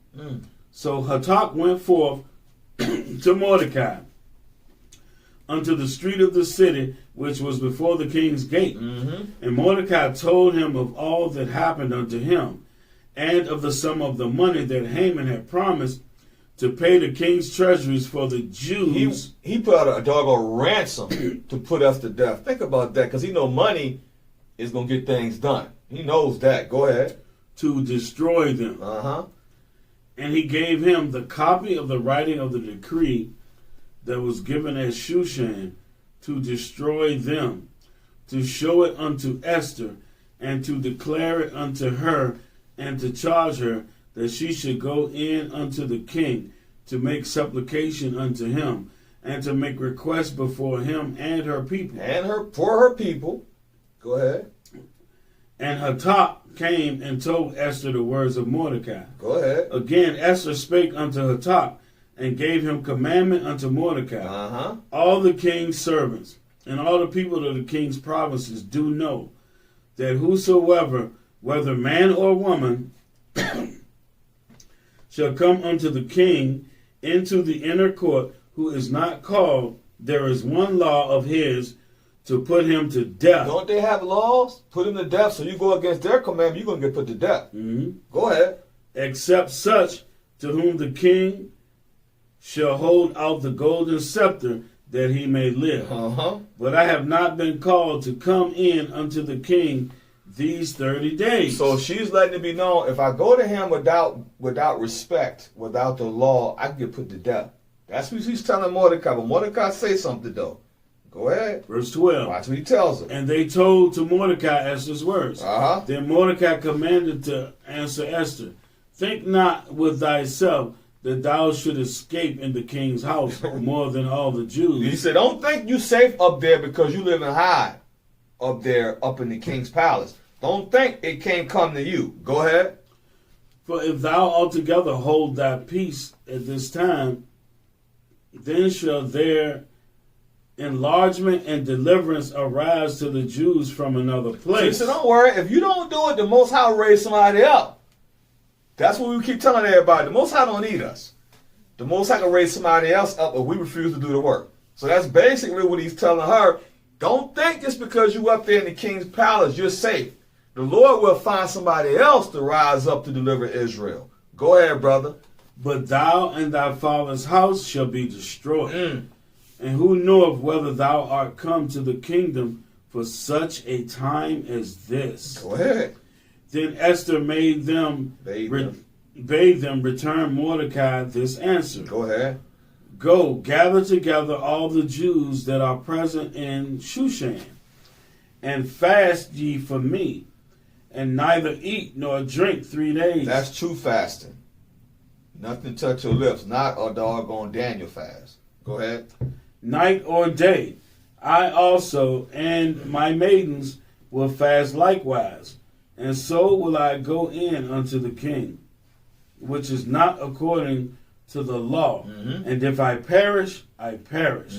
So Hatak went forth to Mordecai unto the street of the city, which was before the king's gate. And Mordecai told him of all that happened unto him, and of the sum of the money that Haman had promised to pay the king's treasuries for the Jews. He put out a doggone ransom to put us to death. Think about that, because he know money is going to get things done. He knows that. Go ahead. To destroy them. And he gave him the copy of the writing of the decree that was given at Shushan to destroy them, to show it unto Esther, and to declare it unto her, and to charge her that she should go in unto the king to make supplication unto him, and to make request before him and her people. For her people. Go ahead. And Hatak came and told Esther the words of Mordecai. Go ahead. Again Esther spake unto Hatak, and gave him commandment unto Mordecai. All the king's servants and all the people of the king's provinces do know that whosoever, whether man or woman, shall come unto the king into the inner court, who is not called, there is one law of his, to put him to death. Don't they have laws? Put him to death. So you go against their commandment, you're going to get put to death. Go ahead. Except such to whom the king shall hold out the golden scepter, that he may live. But I have not been called to come in unto the king these 30 days. So she's letting it be known, if I go to him without respect, without the law, I can get put to death. That's what she's telling Mordecai. But Mordecai say something though. Go ahead. Verse 12. Watch what he tells her. And they told to Mordecai Esther's words. Then Mordecai commanded to answer Esther, think not with thyself that thou should escape in the king's house more than all the Jews. He said, don't think you safe up there because you live in high up there, up in the king's palace. Don't think it can't come to you. Go ahead. For if thou altogether hold thy peace at this time, then shall there enlargement and deliverance arise to the Jews from another place. So don't worry. If you don't do it, the Most High will raise somebody up. That's what we keep telling everybody. The Most High don't need us. The Most High can raise somebody else up if we refuse to do the work. So that's basically what he's telling her. Don't think just because you up there in the king's palace, you're safe. The Lord will find somebody else to rise up to deliver Israel. Go ahead, brother. But thou and thy father's house shall be destroyed. And who knoweth whether thou art come to the kingdom for such a time as this? Go ahead. Then Esther bade them return Mordecai this answer. Go ahead. Go, gather together all the Jews that are present in Shushan, and fast ye for me, and neither eat nor drink 3 days. That's true fasting. Nothing touch your lips, not a doggone Daniel fast. Go ahead. Night or day. I also and my maidens will fast likewise, and so will I go in unto the king, which is not according to the law. And if I perish, I perish.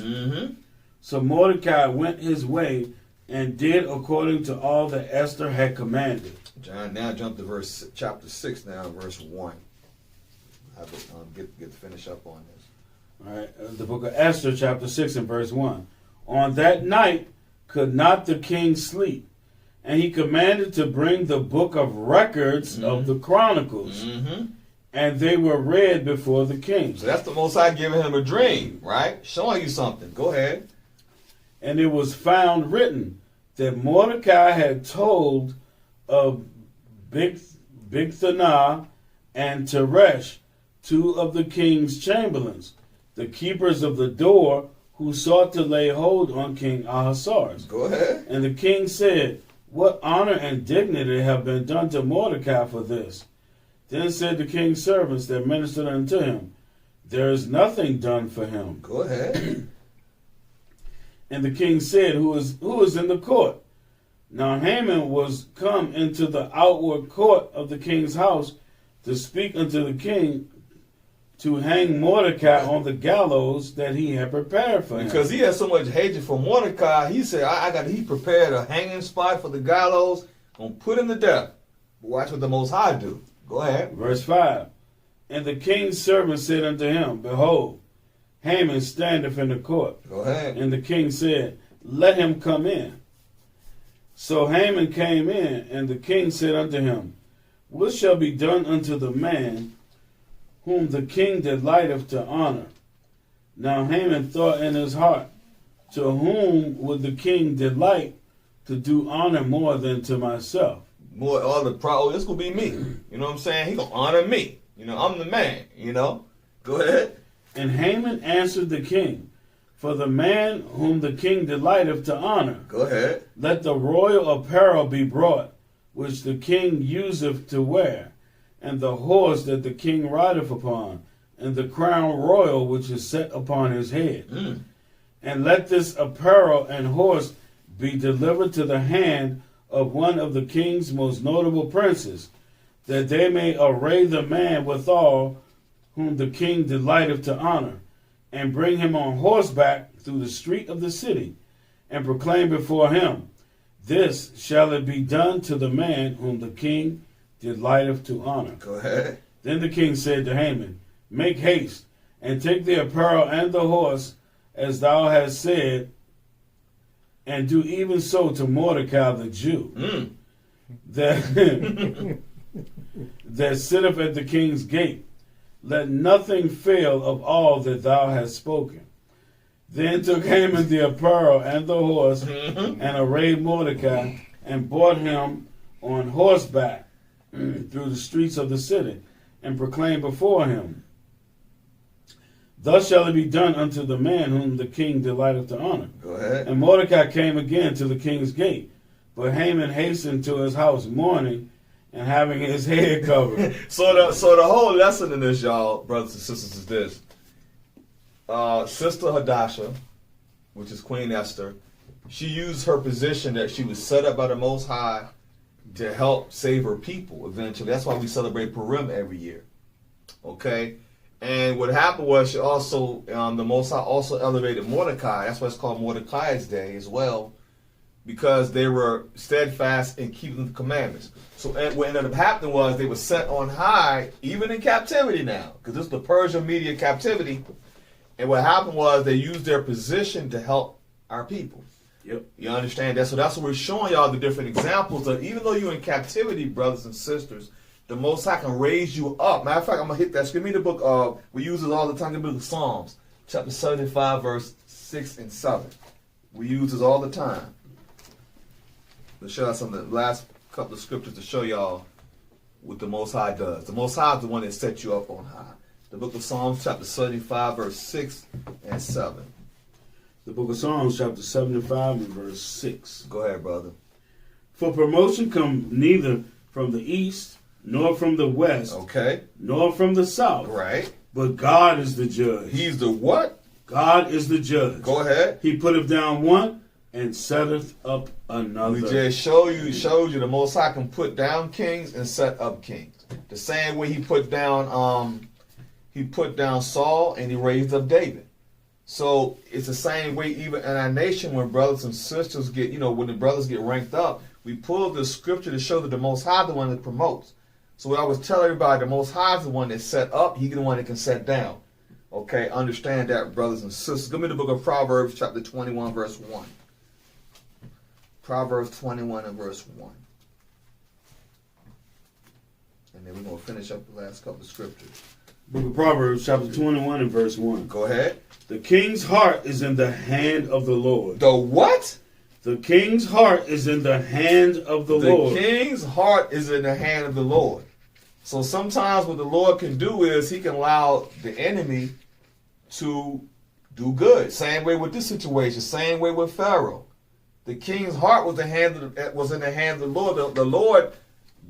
So Mordecai went his way and did according to all that Esther had commanded. John, now jump to chapter 6 now, verse 1. I have to get to finish up on this. All right, the book of Esther, chapter 6 and verse 1. On that night could not the king sleep, and he commanded to bring the book of records of the Chronicles, and they were read before the king. So that's the Most High giving him a dream, right? Showing you something. Go ahead. And it was found written that Mordecai had told of Bigthana and Teresh, two of the king's chamberlains, the keepers of the door, who sought to lay hold on King Ahasuerus. Go ahead. And the king said, what honor and dignity have been done to Mordecai for this? Then said the king's servants that ministered unto him, there is nothing done for him. Go ahead. And the king said, who is in the court? Now Haman was come into the outward court of the king's house to speak unto the king to hang Mordecai on the gallows that he had prepared for him. Because he had so much hatred for Mordecai, he said, he prepared a hanging spot for the gallows, gonna put him to death. Watch what the Most High do. Go ahead. Verse 5. And the king's servant said unto him, behold, Haman standeth in the court. Go ahead. And the king said, let him come in. So Haman came in, and the king said unto him, what shall be done unto the man whom the king delighteth to honor? Now Haman thought in his heart, to whom would the king delight to do honor more than to myself? More all the this gonna be me. You know what I'm saying? He gonna honor me. You know, I'm the man. You know. Go ahead. And Haman answered the king, for the man whom the king delighteth to honor, Go ahead. let the royal apparel be brought, which the king useth to wear, and the horse that the king rideth upon, and the crown royal which is set upon his head. And let this apparel and horse be delivered to the hand of one of the king's most notable princes, that they may array the man withal whom the king delighteth to honor, and bring him on horseback through the street of the city, and proclaim before him, this shall it be done to the man whom the king delighteth to honor. Go ahead. Then the king said to Haman, make haste, and take the apparel and the horse, as thou hast said, and do even so to Mordecai the Jew, that sitteth at the king's gate. Let nothing fail of all that thou hast spoken. Then took Haman the apparel and the horse, and arrayed Mordecai, and brought him on horseback through the streets of the city, and proclaimed before him, thus shall it be done unto the man whom the king delighteth to honor. Go ahead. And Mordecai came again to the king's gate, but Haman hastened to his house mourning and having his head covered. So the whole lesson in this, y'all, brothers and sisters, is this. Sister Hadassah, which is Queen Esther, she used her position that she was set up by the Most High to help save her people eventually. That's why we celebrate Purim every year. Okay? And what happened was she also, the Most High also elevated Mordecai. That's why it's called Mordecai's Day as well, because they were steadfast in keeping the commandments. So what ended up happening was they were set on high, even in captivity now, because this is the Persian Media captivity. And what happened was they used their position to help our people. Yep. You understand that? So that's what we're showing y'all, the different examples of, even though you're in captivity, brothers and sisters, the Most High can raise you up. Matter of fact, I'm going to hit that. Give me the book of, we use it all the time, the book of Psalms, chapter 75, verse 6 and 7. We use this all the time. To show us some of the last couple of scriptures to show y'all what the Most High does. The Most High is the one that sets you up on high. The book of Psalms, chapter 75, verse 6 and 7. The book of Psalms, chapter 75 and verse 6. Go ahead, brother. For promotion come neither from the east, nor from the west, Okay. nor from the south. Right. But God is the judge. He's the what? God is the judge. Go ahead. He putteth down one and setteth up another. We just showed you the Most High can put down kings and set up kings. The same way he put down Saul and he raised up David. So it's the same way even in our nation when brothers and sisters get, when the brothers get ranked up, we pull the scripture to show that the Most High is the one that promotes. So what I was telling everybody, the Most High is the one that set up, he's the one that can set down. Okay, understand that, brothers and sisters. Give me the book of Proverbs, chapter 21, verse 1. Proverbs 21 and verse 1. And then we're going to finish up the last couple of scriptures. Book of Proverbs, chapter 21 and verse 1. Go ahead. The king's heart is in the hand of the Lord. The what? The king's heart is in the hand of the Lord. The king's heart is in the hand of the Lord. So sometimes what the Lord can do is he can allow the enemy to do good. Same way with this situation. Same way with Pharaoh. The king's heart was in the hand of the Lord. The Lord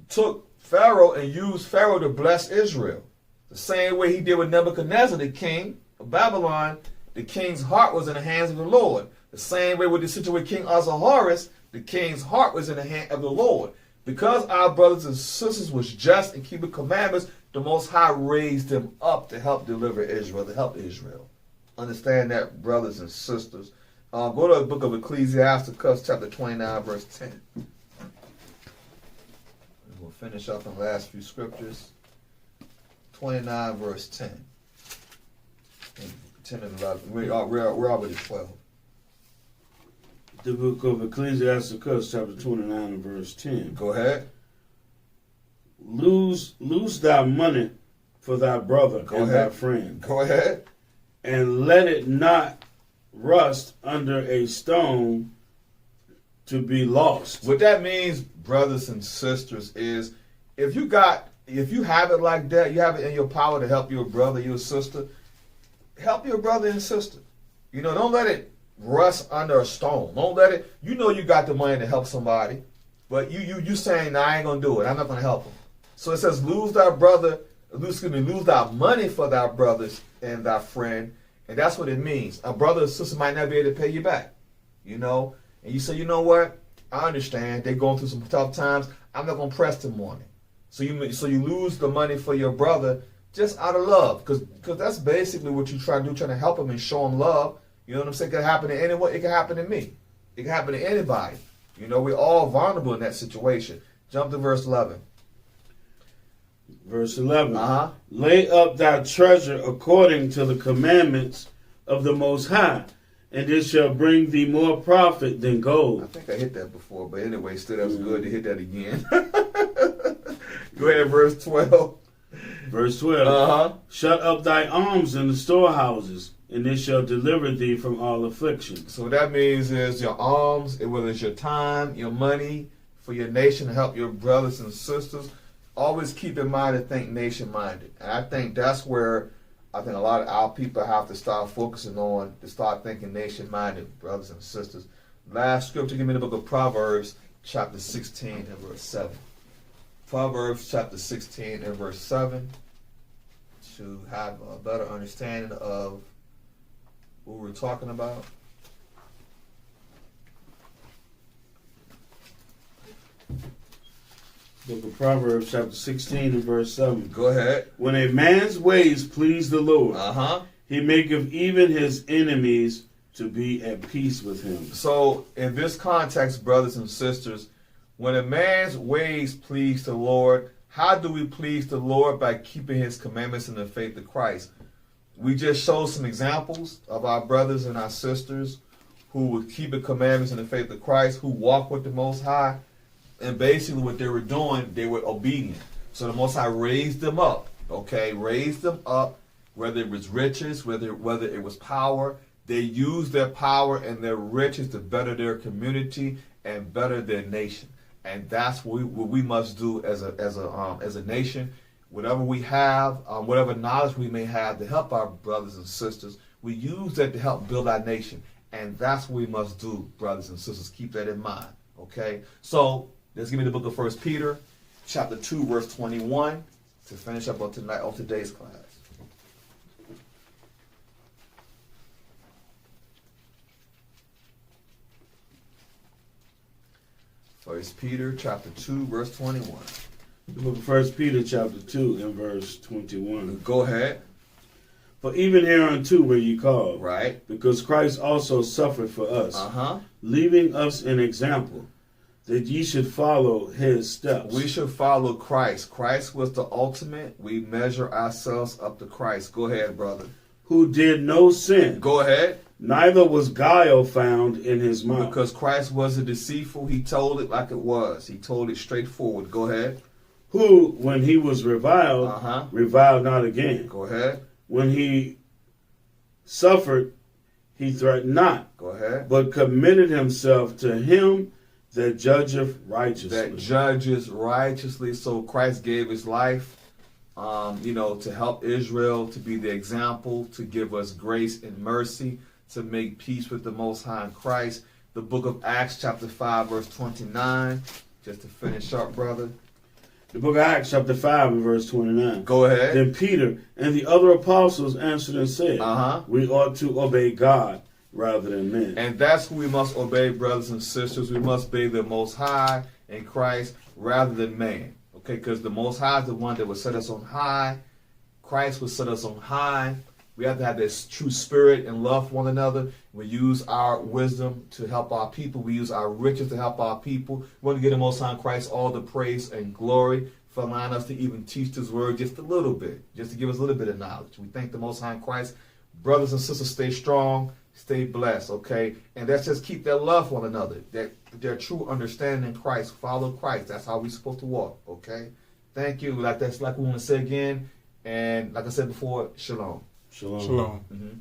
took Pharaoh and used Pharaoh to bless Israel. The same way he did with Nebuchadnezzar, the king of Babylon. The king's heart was in the hands of the Lord. The same way with the situation with King Ahasuerus, the king's heart was in the hand of the Lord. Because our brothers and sisters was just and keeping commandments, the Most High raised them up to help deliver Israel, to help Israel. Understand that, brothers and sisters. Go to the book of Ecclesiasticus, chapter 29, verse 10. We'll finish up in the last few scriptures. 29, verse 10. And 10 and 11. We're already 12. The book of Ecclesiasticus, chapter 29 and verse 10. Go ahead. Lose thy money for thy brother Go and ahead. thy friend, Go ahead. and let it not rust under a stone to be lost. What that means, brothers and sisters, is if you have it like that, you have it in your power to help your brother, your sister, help your brother and sister. Don't let it rust under a stone. Don't let it, you got the money to help somebody, but you saying, no, I ain't gonna do it. I'm not gonna help them. So it says, lose thy money for thy brothers and thy friend. And that's what it means. A brother or sister might not be able to pay you back. And you say, you know what? I understand. They're going through some tough times. I'm not gonna press them on it. So you lose the money for your brother just out of love. Because that's basically what you try to do, trying to help him and show him love. You know what I'm saying? It can happen to anyone. It can happen to me. It can happen to anybody. We're all vulnerable in that situation. Jump to verse 11. Verse 11. Uh-huh. Lay up thy treasure according to the commandments of the Most High, and it shall bring thee more profit than I gold. think I hit that before, but anyway, still that was good to hit that again. Go ahead, verse 12. Verse 12. Uh-huh. Shut up thy alms in the storehouses, and it shall deliver thee from all affliction. So what that means is your alms, whether it's your time, your money, for your nation to help your brothers and sisters, always keep in mind to think nation-minded. And I think that's where a lot of our people have to start focusing on, to start thinking nation-minded, brothers and sisters. Last scripture, give me the book of Proverbs, chapter 16 and verse 7. Proverbs chapter 16 and verse 7, to have a better understanding of what we're talking about. Book of Proverbs, chapter 16 and verse 7. Go ahead. When a man's ways please the Lord, Uh-huh. he maketh even his enemies to be at peace with him. So, in this context, brothers and sisters, when a man's ways please the Lord, how do we please the Lord? By keeping his commandments in the faith of Christ. We just showed some examples of our brothers and our sisters who would keep the commandments in the faith of Christ, who walk with the Most High, and basically what they were doing, they were obedient. So the Most High raised them up, raised them up, whether it was riches, whether it was power. They used their power and their riches to better their community and better their nation. And that's what we must do as a nation. Whatever we have, whatever knowledge we may have to help our brothers and sisters, we use that to help build our nation. And that's what we must do, brothers and sisters. Keep that in mind. Okay? So let's give me the book of 1 Peter, chapter 2, verse 21, to finish up on today's class. 1 Peter chapter 2, verse 21. The book of 1 Peter chapter 2 and verse 21. Go ahead. For even hereunto were ye called, Right. because Christ also suffered for us, leaving us an example, that ye should follow his steps. We should follow Christ. Christ was the ultimate. We measure ourselves up to Christ. Go ahead, brother. Who did no sin, Go ahead. neither was guile found in his mouth. Because Christ wasn't deceitful. He told it like it was. He told it straightforward. Go ahead. Who, when he was reviled, reviled not again. Go ahead. When he suffered, he threatened not, Go ahead. but committed himself to him that judgeth righteously. That judges righteously. So Christ gave his life, to help Israel, to be the example, to give us grace and mercy, to make peace with the Most High in Christ. The book of Acts chapter 5, verse 29. Just to finish up, brother. The book of Acts chapter 5 and verse 29. Go ahead. Then Peter and the other apostles answered and said, we ought to obey God rather than men. And that's who we must obey, brothers and sisters. We must obey the Most High in Christ rather than man. Okay, because the Most High is the one that will set us on high. Christ will set us on high. We have to have this true spirit and love one another. We use our wisdom to help our people. We use our riches to help our people. We want to give the Most High in Christ all the praise and glory for allowing us to even teach this word just a little bit, just to give us a little bit of knowledge. We thank the Most High in Christ. Brothers and sisters, stay strong, stay blessed, okay? And let's just keep that love for one another, that their true understanding in Christ, follow Christ. That's how we're supposed to walk, okay? Thank you. That's like we want to say again. And like I said before, shalom. Shalom. Shalom. Mm-hmm.